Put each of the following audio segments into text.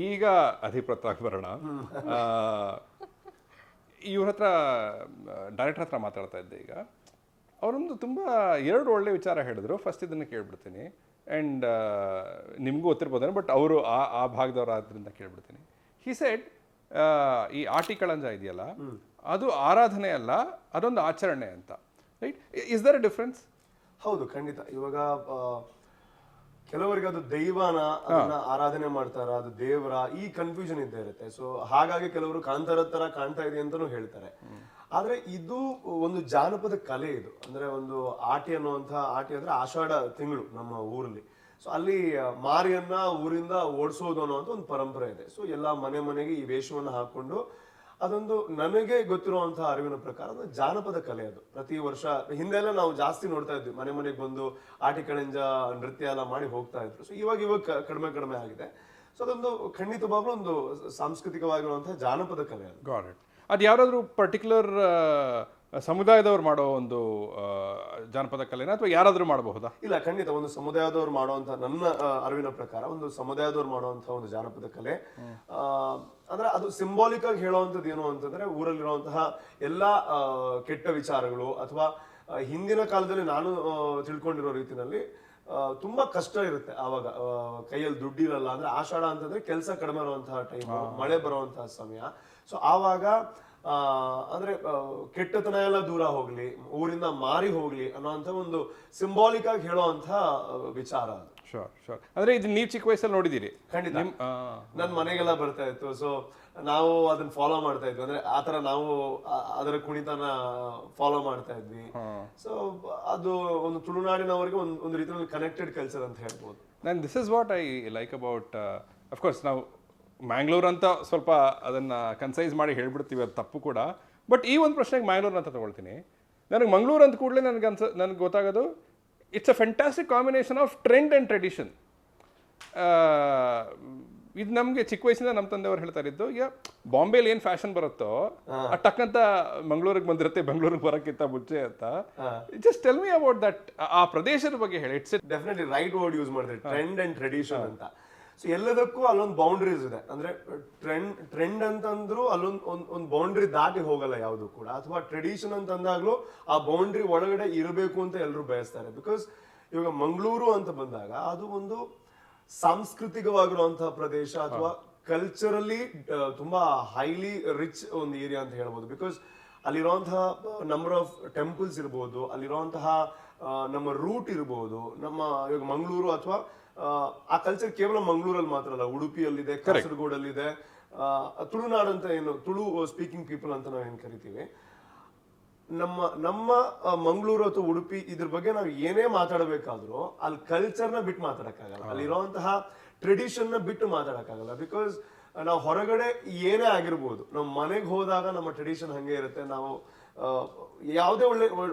ಈಗ ಅಧಿಪೃತವಾಗಿ ಬರೋಣ. ಇವ್ರ ಹತ್ರ ಡೈರೆಕ್ಟರ್ ಹತ್ರ ಮಾತಾಡ್ತಾ ಇದ್ದೆ ಈಗ. ಅವರೊಂದು ತುಂಬ ಎರಡು ಒಳ್ಳೆ ವಿಚಾರ ಹೇಳಿದ್ರು. ಫಸ್ಟ್ ಇದನ್ನು ಕೇಳ್ಬಿಡ್ತೀನಿ ಆ್ಯಂಡ್ ನಿಮಗೂ ಗೊತ್ತಿರ್ಬೋದೇನೋ, ಬಟ್ ಅವರು ಆ ಭಾಗದವ್ರು ಆದ್ದರಿಂದ ಕೇಳ್ಬಿಡ್ತೀನಿ. ಹಿ ಸೆಡ್, ಈ ಆಟಿಕಳಂಜ ಇದೆಯಲ್ಲ, ಅದು ಆರಾಧನೆ ಅಲ್ಲ, ಅದೊಂದು ಆಚರಣೆ ಅಂತ. Right? Is there a difference? ಹೌದು, ಖಂಡಿತ. ಇವಾಗ ಕೆಲವರಿಗೆ ಅದು ದೈವನ ಅದನ್ನ ಆರಾಧನೆ ಮಾಡ್ತಾರ, ಅದು ದೇವರ, ಈ ಕನ್ಫ್ಯೂಷನ್ ಇದ್ದೇ ಇರುತ್ತೆ. ಸೊ ಹಾಗಾಗಿ ಕೆಲವರು ಕಾಂತಾರ ತರ ಕಾಣ್ತಾ ಇದೆ ಅಂತಾನು ಹೇಳ್ತಾರೆ. ಆದ್ರೆ ಇದು ಒಂದು ಜಾನಪದ ಕಲೆ. ಇದು ಅಂದ್ರೆ ಒಂದು ಆಟಿ ಆಟಿ ಅಂದ್ರೆ ಆಷಾಢ ತಿಂಗಳು ನಮ್ಮ ಊರಲ್ಲಿ. ಸೊ ಅಲ್ಲಿ ಮಾರಿಯನ್ನ ಊರಿಂದ ಓಡಿಸೋದು ಅನ್ನೋಂಥ ಒಂದು ಪರಂಪರೆ ಇದೆ. ಸೊ ಎಲ್ಲ ಮನೆ ಮನೆಗೆ ಈ ವೇಷವನ್ನು ಹಾಕೊಂಡು, ಅದೊಂದು ನನಗೆ ಗೊತ್ತಿರುವಂತಹ ಅರಿವಿನ ಪ್ರಕಾರ ಅದು ಜಾನಪದ ಕಲೆ. ಅದು ಪ್ರತಿ ವರ್ಷ ಹಿಂದೆಲ್ಲ ನಾವು ಜಾಸ್ತಿ ನೋಡ್ತಾ ಇದ್ವಿ, ಮನೆ ಮನೆಗೆ ಬಂದು ಆಟಿ ಕಳಿಂಜ ನೃತ್ಯ ಎಲ್ಲ ಮಾಡಿ ಹೋಗ್ತಾ ಇದ್ರು. ಸೊ ಇವಾಗ ಕಡಿಮೆ ಆಗಿದೆ. ಸೊ ಅದೊಂದು ಖಂಡಿತವಾಗ್ಲೂ ಒಂದು ಸಾಂಸ್ಕೃತಿಕವಾಗಿರುವಂತಹ ಜಾನಪದ ಕಲೆ ಅದು. Got it. ಅದು ಯಾರಾದರೂ ಪರ್ಟಿಕ್ಯುಲರ್ ಸಮುದಾಯದವ್ರು ಮಾಡೋ ಒಂದು ಜಾನಪದ ಕಲೆನ, ಅಥವಾ ಯಾರಾದರೂ ಮಾಡಬಹುದಾ? ಇಲ್ಲ, ಖಂಡಿತ ಒಂದು ಸಮುದಾಯದವ್ರು ಮಾಡುವಂತ, ನನ್ನ ಅರಿವಿನ ಪ್ರಕಾರ ಒಂದು ಸಮುದಾಯದವ್ರು ಮಾಡುವಂತಹ ಒಂದು ಜಾನಪದ ಕಲೆ. ಅಂದ್ರೆ ಅದು ಸಿಂಬಾಲಿಕ್ ಆಗಿ ಹೇಳುವಂಥದ್ದು ಏನು ಅಂತಂದ್ರೆ, ಊರಲ್ಲಿರುವಂತಹ ಎಲ್ಲಾ ಕೆಟ್ಟ ವಿಚಾರಗಳು, ಅಥವಾ ಹಿಂದಿನ ಕಾಲದಲ್ಲಿ ನಾನು ತಿಳ್ಕೊಂಡಿರೋ ರೀತಿಯಲ್ಲಿ ತುಂಬಾ ಕಷ್ಟ ಇರುತ್ತೆ. ಆವಾಗ ಕೈಯಲ್ಲಿ ದುಡ್ಡಿರಲ್ಲ, ಅಂದ್ರೆ ಆಷಾಢ ಅಂತಂದ್ರೆ ಕೆಲಸ ಕಡಿಮೆ ಇರುವಂತಹ ಟೈಮ್, ಮಳೆ ಬರುವಂತಹ ಸಮಯ. ಸೊ ಆವಾಗ ಅಂದ್ರೆ ಕೆಟ್ಟತನ ಎಲ್ಲ ದೂರ ಹೋಗ್ಲಿ, ಊರಿಂದ ಮಾರಿ ಹೋಗ್ಲಿ ಅನ್ನೋಂಥ ಒಂದು ಸಿಂಬಾಲಿಕ್ ಆಗಿ ಹೇಳುವಂತ ವಿಚಾರ ಅದು. ಶೋರ್. ಅಂದ್ರೆ ಇದು ನೀವು ಚಿಕ್ಕ ವಯಸ್ಸಲ್ಲಿ ನೋಡಿದ್ದೀರಿ? ಖಂಡಿತ. ನನ್ ಮನೆಗೆಲ್ಲ ಬರ್ತಾ ಇತ್ತು. ಸೊ ನಾವು ಅದನ್ನ ಫಾಲೋ ಮಾಡ್ತಾ ಇದ್ವಿ. ಅಂದ್ರೆ ಆತರ ನಾವು ಅದರ ಕುಣಿತನ ಫಾಲೋ ಮಾಡ್ತಾ ಇದ್ವಿ. ಸೊ ಅದು ಒಂದು ತುಳುನಾಡಿನವರಿಗೆ ಒಂದು ರೀತಿಯಲ್ಲಿ ಕನೆಕ್ಟೆಡ್ ಕಲ್ಚರ್ ಅಂತ ಹೇಳ್ಬೋದು. This is what I like about, of course ನಾವು ಮ್ಯಾಂಗ್ಳೂರ್ ಅಂತ ಸ್ವಲ್ಪ ಅದನ್ನು ಕನ್ಸೈಸ್ ಮಾಡಿ ಹೇಳ್ಬಿಡ್ತೀವಿ, ಅದು ತಪ್ಪು ಕೂಡ. ಬಟ್ ಈ ಒಂದು ಪ್ರಶ್ನೆಗೆ ಮ್ಯಾಂಗ್ಳೂರ್ ಅಂತ ತಗೊಳ್ತೀನಿ. ನನಗೆ ಮಂಗಳೂರು ಅಂತ ಕೂಡಲೇ ನನಗೆ ಗೊತ್ತಾಗೋದು, it's a fantastic combination of trend and tradition. ಇದು ನಮಗೆ ಚಿಕ್ಕ ವಯಸ್ಸಿಂದ ನಮ್ಮ ತಂದೆಯವರು ಹೇಳ್ತಾ ಇದ್ದು, ಈಗ ಬಾಂಬೆಲಿ ಏನು ಫ್ಯಾಷನ್ ಬರುತ್ತೋ ಟಕ್ಕಂತ ಮಂಗಳೂರಿಗೆ ಬಂದಿರುತ್ತೆ, ಬೆಂಗಳೂರಿಗೆ ಬರೋಕ್ಕಿಂತ ಮುಂಚೆ ಅಂತ. Just tell me about that, ಆ ಪ್ರದೇಶದ ಬಗ್ಗೆ ಹೇಳಿ. It's definitely right word use ಮಾಡಿದ್ರೆ, ಟ್ರೆಂಡ್ ಅಂಡ್ ಟ್ರೆಡಿಷನ್ ಅಂತ. ಸೊ ಎಲ್ಲದಕ್ಕೂ ಅಲ್ಲೊಂದು ಬೌಂಡ್ರೀಸ್ ಇದೆ. ಅಂದ್ರೆ ಟ್ರೆಂಡ್ ಅಂತಂದ್ರು ಒಂದು ಬೌಂಡ್ರಿ ದಾಟಿ ಹೋಗಲ್ಲ ಯಾವುದು ಕೂಡ. ಅಥವಾ ಟ್ರೆಡಿಷನ್ ಅಂತಂದಾಗ್ಲೂ ಆ ಬೌಂಡ್ರಿ ಒಳಗಡೆ ಇರಬೇಕು ಅಂತ ಎಲ್ಲರೂ ಬಯಸ್ತಾರೆ. ಬಿಕಾಸ್ ಇವಾಗ ಮಂಗಳೂರು ಅಂತ ಬಂದಾಗ ಅದು ಒಂದು ಸಾಂಸ್ಕೃತಿಕವಾಗಿರುವಂತಹ ಪ್ರದೇಶ, ಅಥವಾ ಕಲ್ಚರಲಿ ತುಂಬಾ ಹೈಲಿ ರಿಚ್ ಒಂದು ಏರಿಯಾ ಅಂತ ಹೇಳ್ಬೋದು. ಬಿಕಾಸ್ ಅಲ್ಲಿರುವಂತಹ ನಂಬರ್ ಆಫ್ ಟೆಂಪಲ್ಸ್ ಇರ್ಬೋದು, ಅಲ್ಲಿರುವಂತಹ ನಮ್ಮ ರೂಟ್ ಇರ್ಬೋದು. ನಮ್ಮ ಇವಾಗ ಮಂಗಳೂರು ಅಥವಾ ಆ ಕಲ್ಚರ್ ಕೇವಲ ಮಂಗಳೂರಲ್ಲಿ ಮಾತ್ರ ಅಲ್ಲ, ಉಡುಪಿಯಲ್ಲಿದೆ, ಕಾಸರಗೋಡಲ್ಲಿದೆ. ತುಳುನಾಡು ಅಂತ ಏನು, ತುಳು ಸ್ಪೀಕಿಂಗ್ ಪೀಪಲ್ ಅಂತ ನಾವು ಏನ್ ಕರಿತೀವಿ, ನಮ್ಮ ಮಂಗಳೂರು ಅಥವಾ ಉಡುಪಿ, ಇದ್ರ ಬಗ್ಗೆ ನಾವು ಏನೇ ಮಾತಾಡಬೇಕಾದ್ರೂ ಅಲ್ಲಿ ಕಲ್ಚರ್ನ ಬಿಟ್ಟು ಮಾತಾಡಕ್ಕಾಗಲ್ಲ, ಅಲ್ಲಿರುವಂತಹ ಟ್ರೆಡಿಷನ್ ನ ಬಿಟ್ಟು ಮಾತಾಡಕ್ಕಾಗಲ್ಲ. ಬಿಕಾಸ್ ನಾವು ಹೊರಗಡೆ ಏನೇ ಆಗಿರ್ಬೋದು, ನಾವು ಮನೆಗೆ ಹೋದಾಗ ನಮ್ಮ ಟ್ರೆಡಿಷನ್ ಹಂಗೆ ಇರುತ್ತೆ. ನಾವು ಯಾವುದೇ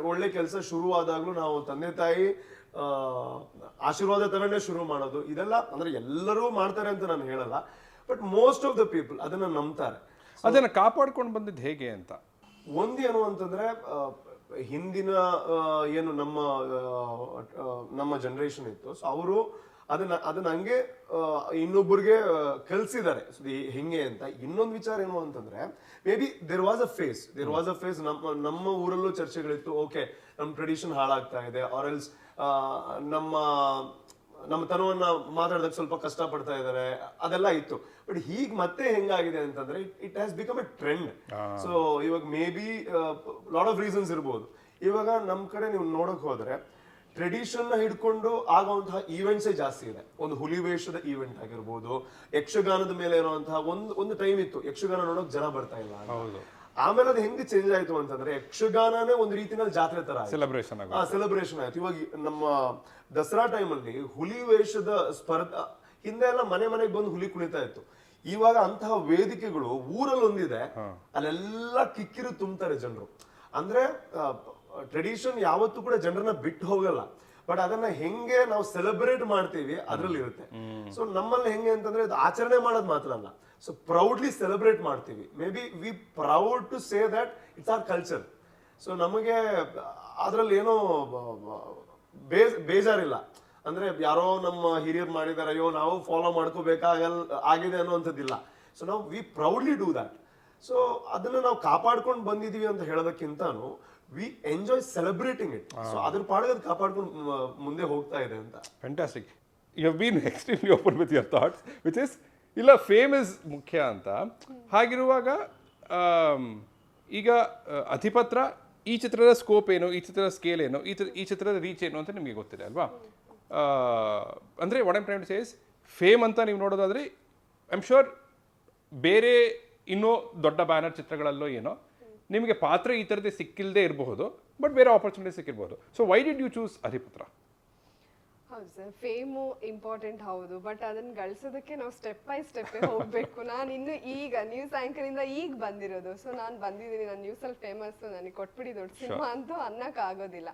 ಒಳ್ಳೆ ಕೆಲಸ ಶುರುವಾದಾಗ್ಲೂ ನಾವು ತಂದೆ ತಾಯಿ ಆಶೀರ್ವಾದ ತಗೊಂಡೇ ಶುರು ಮಾಡೋದು. ಇದೆಲ್ಲ ಅಂದ್ರೆ ಎಲ್ಲರೂ ಮಾಡ್ತಾರೆ ಅಂತ ನಾನು ಹೇಳಲ್ಲ, but most of the people ಅದನ್ನ ನಂಬ್ತಾರೆ. ಅದನ್ನ ಕಾಪಾಡ್ಕೊಂಡು ಬಂದಿದ್ದು ಹೇಗೆ ಅಂತ ಒಂದೇನು ಅಂತಂದ್ರೆ, ಹಿಂದಿನ ಏನು ನಮ್ಮ ಜನರೇಷನ್ ಇತ್ತು, ಸೊ ಅವರು ಅದನ್ನ ಹಂಗೆ ಇನ್ನೊಬ್ಬರಿಗೆ ಕಲ್ಸಿದ್ದಾರೆ ಹೆಂಗೆ ಅಂತ. ಇನ್ನೊಂದು ವಿಚಾರ ಏನು ಅಂತಂದ್ರೆ, maybe there was a phase ನಮ್ಮ ಊರಲ್ಲೂ ಚರ್ಚೆಗಳಿತ್ತು. ಓಕೆ, ನಮ್ಮ ಟ್ರೆಡಿಷನ್ ಹಾಳಾಗ್ತಾ ಇದೆ, ಆರ್ ಎಲ್ಸ್ ನಮ್ಮ ತನವನ್ನ ಮಾತಾಡೋದಕ್ಕೆ ಸ್ವಲ್ಪ ಕಷ್ಟ ಪಡ್ತಾ ಇದ್ದಾರೆ, ಅದೆಲ್ಲ ಇತ್ತು. ಬಟ್ ಹೀಗ್ ಮತ್ತೆ ಹೆಂಗಾಗಿದೆ ಅಂತಂದ್ರೆ, it has become a trend. So ಇವಾಗ may be lot of reasons ಇರ್ಬೋದು. ಇವಾಗ ನಮ್ ಕಡೆ ನೀವು ನೋಡಕ್ ಹೋದ್ರೆ ಟ್ರೆಡಿಷನ್ ನ ಹಿಡ್ಕೊಂಡು ಆಗುವಂತಹ ಈವೆಂಟ್ಸೇ ಜಾಸ್ತಿ ಇದೆ. ಒಂದು ಹುಲಿ ವೇಷದ ಈವೆಂಟ್ ಆಗಿರ್ಬೋದು, ಯಕ್ಷಗಾನದ ಮೇಲೆ ಇರುವಂತಹ ಒಂದು ಟೈಮ್ ಇತ್ತು, ಯಕ್ಷಗಾನ ನೋಡೋಕ್ ಜನ ಬರ್ತಾ ಇಲ್ಲ. ಆಮೇಲೆ ಅದು ಹೆಂಗೆ ಚೇಂಜ್ ಆಯ್ತು ಅಂತಂದ್ರೆ, ಯಕ್ಷಗಾನನೇ ಒಂದು ರೀತಿನಲ್ಲಿ ಜಾತ್ರೆ ತರ ಸೆಲೆಬ್ರೇಷನ್ ಆಯ್ತು. ಇವಾಗ ನಮ್ಮ ದಸರಾ ಟೈಮಲ್ಲಿ ಹುಲಿ ವೇಷದ ಸ್ಪರ್ಧಾ, ಹಿಂದೆ ಎಲ್ಲ ಮನೆಗೆ ಬಂದು ಹುಲಿ ಕುಣಿತಾ ಇತ್ತು. ಇವಾಗ ಅಂತಹ ವೇದಿಕೆಗಳು ಊರಲ್ಲಿ ಒಂದಿದೆ, ಅಲ್ಲೆಲ್ಲ ಕಿಕ್ಕಿರು ತುಂಬ್ತಾರೆ ಜನರು. ಅಂದ್ರೆ ಟ್ರೆಡಿಷನ್ ಯಾವತ್ತೂ ಕೂಡ ಜನರನ್ನ ಬಿಟ್ಟು ಹೋಗಲ್ಲ, ಬಟ್ ಅದನ್ನ ಹೆಂಗೆ ನಾವು ಸೆಲೆಬ್ರೇಟ್ ಮಾಡ್ತೀವಿ ಅದ್ರಲ್ಲಿ ಇರುತ್ತೆ. ಸೊ ನಮ್ಮಲ್ಲಿ ಹೆಂಗೆ ಅಂತಂದ್ರೆ, ಅದು ಆಚರಣೆ ಮಾಡೋದು ಮಾತ್ರ ಅಲ್ಲ, ಸೊ ಪ್ರೌಡ್ಲಿ ಸೆಲೆಬ್ರೇಟ್ ಮಾಡ್ತೀವಿ. Maybe we proud to say that it's our culture. So ನಮಗೆ ಅದ್ರಲ್ಲಿ ಏನೋ ಬೇಜಾರಿಲ್ಲ. ಅಂದ್ರೆ ಯಾರೋ ನಮ್ಮ ಹಿರಿಯರು ಮಾಡಿದಾರೆ, ಅಯ್ಯೋ ನಾವು ಫಾಲೋ ಆಗಿದೆ ಅನ್ನೋಂಥದ್ದಿಲ್ಲ. ಸೊ ನಾವು we proudly do that. So ಅದನ್ನ ನಾವು ಕಾಪಾಡ್ಕೊಂಡು ಬಂದಿದೀವಿ ಅಂತ ಹೇಳೋದಕ್ಕಿಂತಾನು we enjoy celebrating it. So ಅದ್ರ ಪಾಡಿಗೆ ಅದು ಕಾಪಾಡ್ಕೊಂಡು ಮುಂದೆ ಹೋಗ್ತಾ ಇದೆ ಅಂತ. Fantastic. You have been extremely open with your thoughts, which is ಇಲ್ಲ ಫೇಮ್ ಇಸ್ ಮುಖ್ಯ ಅಂತ. ಹಾಗಿರುವಾಗ ಈಗ ಅಧಿಪತ್ರ, ಈ ಚಿತ್ರದ ಸ್ಕೋಪ್ ಏನು, ಈ ಚಿತ್ರದ ಸ್ಕೇಲ್ ಏನು, ಈ ಚಿತ್ರದ ರೀಚ್ ಏನು ಅಂತ ನಿಮಗೆ ಗೊತ್ತಿದೆ ಅಲ್ವಾ? ಅಂದರೆ what I'm trying to say is, fame ಅಂತ ನೀವು ನೋಡೋದಾದ್ರೆ ಐ ಆಮ್ ಶೋರ್ ಬೇರೆ ಇನ್ನೂ ದೊಡ್ಡ ಬ್ಯಾನರ್ ಚಿತ್ರಗಳಲ್ಲೋ ಏನೋ ನಿಮಗೆ ಪಾತ್ರ ಈ ಥರದ್ದೇ ಸಿಕ್ಕಿಲ್ಲದೆ ಇರಬಹುದು, ಬಟ್ ಬೇರೆ ಆಪರ್ಚುನಿಟಿ ಸಿಕ್ಕಿರ್ಬೋದು. So why did you choose ಅಧಿಪತ್ರ? ಹೌದು ಸರ್, ಫೇಮು ಇಂಪಾರ್ಟೆಂಟ್ ಹೌದು, ಬಟ್ ಅದನ್ನ ಗಳಿಸೋದಕ್ಕೆ ನಾವು ಸ್ಟೆಪ್ ಬೈ ಸ್ಟೆಪ್ ಹೋಗ್ಬೇಕು. ನಾನು ಇನ್ನು ಈಗ ನ್ಯೂಸ್ ಆಂಕರ್ ಇಂದ ಈಗ ಬಂದಿರೋದು. ಸೊ ನಾನು ಬಂದಿದ್ದೀನಿ, ನಾನು ನ್ಯೂಸಲ್ಲಿ ಫೇಮಸ್, ನನಗೆ ಕೊಟ್ಬಿಡಿ ದೊಡ್ಡ ಸಿನಿಮಾ ಅಂತೂ ಅನ್ನಕ್ ಆಗೋದಿಲ್ಲ.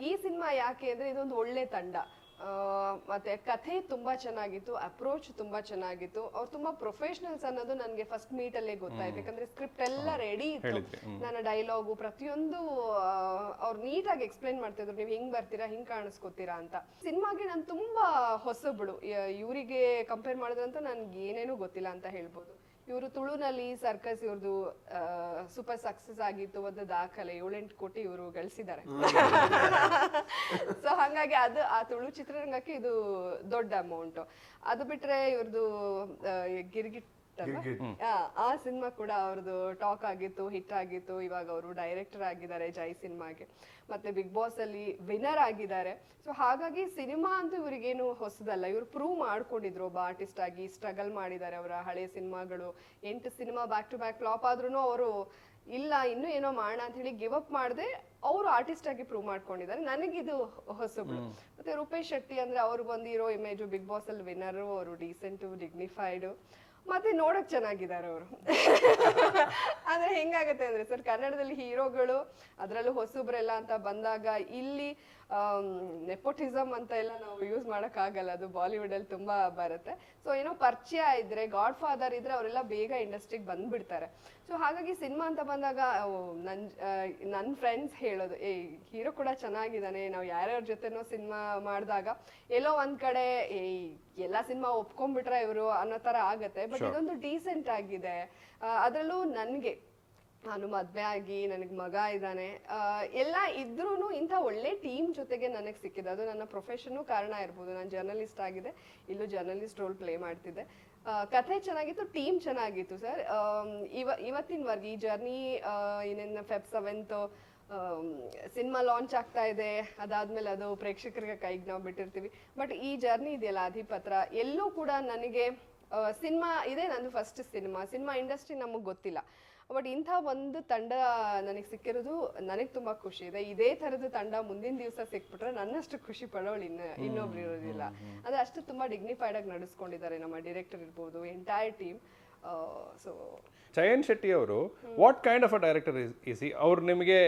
ಈ ಸಿನಿಮಾ ಯಾಕೆ ಅಂದ್ರೆ ಇದೊಂದು ಒಳ್ಳೆ ತಂಡ, ಮತ್ತೆ ಕಥೆ ತುಂಬಾ ಚೆನ್ನಾಗಿತ್ತು, ಅಪ್ರೋಚ್ ತುಂಬಾ ಚೆನ್ನಾಗಿತ್ತು, ಅವ್ರು ತುಂಬಾ ಪ್ರೊಫೆಷನಲ್ಸ್ ಅನ್ನೋದು ನನಗೆ ಫಸ್ಟ್ ಮೀಟ್ ಅಲ್ಲೇ ಗೊತ್ತಾಯ್ತು. ಯಾಕಂದ್ರೆ ಸ್ಕ್ರಿಪ್ಟ್ ಎಲ್ಲ ರೆಡಿ ಇತ್ತು, ನನ್ನ ಡೈಲಾಗು ಪ್ರತಿಯೊಂದು ಅವ್ರು ನೀಟಾಗಿ ಎಕ್ಸ್ಪ್ಲೈನ್ ಮಾಡ್ತಿದ್ರು, ನೀವು ಹಿಂಗ್ ಬರ್ತೀರಾ, ಹಿಂಗ್ ಕಾಣಿಸ್ಕೊತೀರಾ ಅಂತ. ಸಿನಿಮಾಗೆ ನಾನು ತುಂಬಾ ಹೊಸಬಳು, ಇವರಿಗೆ ಕಂಪೇರ್ ಮಾಡಿದ್ರಂತೂ ನನ್ಗೆ ಏನೇನೂ ಗೊತ್ತಿಲ್ಲ ಅಂತ ಹೇಳ್ಬೋದು. ಇವರು ತುಳುನಲ್ಲಿ ಸರ್ಕಸ್ ಇವ್ರದ್ದು ಸೂಪರ್ ಸಕ್ಸಸ್ ಆಗಿತ್ತು, ಒಂದು ದಾಖಲೆ 7-8 ಕೋಟಿ ಇವರು ಗಳಿಸಿದ್ದಾರೆ. ಸೊ ಹಾಗಾಗಿ ಅದು ಆ ತುಳು ಚಿತ್ರರಂಗಕ್ಕೆ ಇದು ದೊಡ್ಡ ಅಮೌಂಟ್. ಅದು ಬಿಟ್ರೆ ಇವ್ರದ್ದು ಗಿರ್ಗಿಟ್ ಆ ಸಿನಿಮಾ ಕೂಡ ಅವ್ರದ್ದು ಟಾಕ್ ಆಗಿತ್ತು, ಹಿಟ್ ಆಗಿತ್ತು. ಇವಾಗ ಅವರು ಡೈರೆಕ್ಟರ್ ಆಗಿದ್ದಾರೆ ಜೈ ಸಿನಿಮಾಗೆ, ಮತ್ತೆ ಬಿಗ್ ಬಾಸ್ ಅಲ್ಲಿ ವಿನ್ನರ್ ಆಗಿದ್ದಾರೆ. ಸೊ ಹಾಗಾಗಿ ಸಿನಿಮಾ ಅಂತೂ ಇವ್ರಿಗೇನು ಹೊಸದಲ್ಲ, ಇವ್ರು ಪ್ರೂವ್ ಮಾಡ್ಕೊಂಡಿದ್ರು ಒಬ್ಬ ಆರ್ಟಿಸ್ಟ್ ಆಗಿ, ಸ್ಟ್ರಗಲ್ ಮಾಡಿದ್ದಾರೆ. ಅವರ ಹಳೆ ಸಿನಿಮಾಗಳು 8 cinema back to back flop ಆದ್ರೂ ಅವರು ಇಲ್ಲ ಇನ್ನೂ ಏನೋ ಮಾಡೋಣ ಅಂತ ಹೇಳಿ ಗಿವ್ ಅಪ್ ಮಾಡದೆ ಅವರು ಆರ್ಟಿಸ್ಟ್ ಆಗಿ ಪ್ರೂವ್ ಮಾಡ್ಕೊಂಡಿದ್ದಾರೆ. ನನಗಿದು ಹೊಸಬ್ಳು. ಮತ್ತೆ ರೂಪೇಶ್ ಶೆಟ್ಟಿ ಅಂದ್ರೆ ಅವ್ರು ಬಂದಿರೋ ಇಮೇಜು ಬಿಗ್ ಬಾಸ್ ಅಲ್ಲಿ ವಿನ್ನರು, ಅವರು ಡೀಸೆಂಟು, ಡಿಗ್ನಿಫೈಡು, ಮತ್ತೆ ನೋಡಕ್ ಚೆನ್ನಾಗಿದ್ದಾರೆ ಅವರು. ಅಂದ್ರೆ ಹೆಂಗಾಗತ್ತೆ ಅಂದ್ರೆ ಸರ್, ಕನ್ನಡದಲ್ಲಿ ಹೀರೋಗಳು ಅದರಲ್ಲೂ ಹೊಸಬ್ರೆಲ್ಲ ಅಂತ ಬಂದಾಗ ಇಲ್ಲಿ ನೆಪೋಟಿಸಮ್ ಅಂತ ಎಲ್ಲ ನಾವು ಯೂಸ್ ಮಾಡಕ್ ಆಗಲ್ಲ, ಅದು ಬಾಲಿವುಡ್ ಅಲ್ಲಿ ತುಂಬಾ ಬರುತ್ತೆ. ಸೊ ಏನೋ ಪರಿಚಯ ಇದ್ರೆ, ಗಾಡ್ ಫಾದರ್ ಇದ್ರೆ ಅವರೆಲ್ಲ ಬೇಗ ಇಂಡಸ್ಟ್ರಿಗೆ ಬಂದ್ಬಿಡ್ತಾರೆ. ಸೊ ಹಾಗಾಗಿ ಸಿನಿಮಾ ಅಂತ ಬಂದಾಗ ನನ್ನ ಫ್ರೆಂಡ್ಸ್ ಹೇಳೋದು, ಹೀರೋ ಕೂಡ ಚೆನ್ನಾಗಿದ್ದಾನೆ, ನಾವು ಯಾರ್ಯಾರ ಜೊತೆನೋ ಸಿನಿಮಾ ಮಾಡಿದಾಗ ಎಲ್ಲೋ ಒಂದ್ ಕಡೆ ಎಲ್ಲಾ ಸಿನಿಮಾ ಒಪ್ಕೊಂಡ್ಬಿಟ್ರೆ ಇವರು ಅನ್ನೋ ತರ ಆಗತ್ತೆ. ಬಟ್ ಇದೊಂದು ಡೀಸೆಂಟ್ ಆಗಿದೆ. ಅದ್ರಲ್ಲೂ ನಾನು ಮದ್ವೆ ಆಗಿ ನನಗೆ ಮಗ ಇದ್ದಾನೆ, ಎಲ್ಲ ಇದ್ರೂ ಇಂಥ ಒಳ್ಳೆ ಟೀಮ್ ಜೊತೆಗೆ ನನಗೆ ಸಿಕ್ಕಿದೆ. ಅದು ನನ್ನ ಪ್ರೊಫೆಷನ್ನು ಕಾರಣ ಇರ್ಬೋದು. ನಾನು ಜರ್ನಲಿಸ್ಟ್ ಆಗಿದೆ, ಇಲ್ಲೂ ಜರ್ನಲಿಸ್ಟ್ ರೋಲ್ ಪ್ಲೇ ಮಾಡ್ತಿದ್ದೆ. ಕಥೆ ಚೆನ್ನಾಗಿತ್ತು, ಟೀಮ್ ಚೆನ್ನಾಗಿತ್ತು ಸರ್. ಇವತ್ತಿನವರೆಗೆ ಈ ಜರ್ನಿ ಇನ್ನೇನು Feb 7th ಸಿನಿಮಾ ಲಾಂಚ್ ಆಗ್ತಾ ಇದೆ, ಅದಾದ್ಮೇಲೆ ಅದು ಪ್ರೇಕ್ಷಕರಿಗೆ ಕೈಗೆ ನಾವು ಬಿಟ್ಟಿರ್ತೀವಿ. ಬಟ್ ಈ ಜರ್ನಿ ಇದೆಯಲ್ಲ ಅಧಿಪತ್ರ, ಎಲ್ಲೂ ಕೂಡ ನನಗೆ ಸಿನಿಮಾ ಇದೆ, ನಂದು ಫಸ್ಟ್ ಸಿನಿಮಾ ಇಂಡಸ್ಟ್ರಿ ನಮಗೆ ಗೊತ್ತಿಲ್ಲ. ಬಟ್ ಇಂಥ ಒಂದು ತಂಡ ನನಗೆ ಸಿಕ್ಕಿರೋದು ನನಗೆ ತುಂಬಾ ಖುಷಿ ಇದೆ. ಇದೇ ತರದ ತಂಡ ಮುಂದಿನ ದಿವಸ ಸಿಕ್ಬಿಟ್ರೆ ನನ್ನಷ್ಟು ಖುಷಿ ಪಡೋಳು ಇನ್ನೊಬ್ರು ಇರೋದಿಲ್ಲ. ಅಂದ್ರೆ ಅಷ್ಟು ತುಂಬಾ ಡಿಗ್ನಿಫೈಡ್ ಆಗಿ ನಡೆಸ್ಕೊಂಡಿದ್ದಾರೆ ನಮ್ಮ ಡೈರೆಕ್ಟರ್ ಇರ್ಬೋದು, ಎಂಟೈರ್ ಟೀಮ್. ಸೊ ಚಯನ್ ಶೆಟ್ಟಿ ಅವರು what kind of a director is he? ಅವ್ರು ನಿಮಗೆ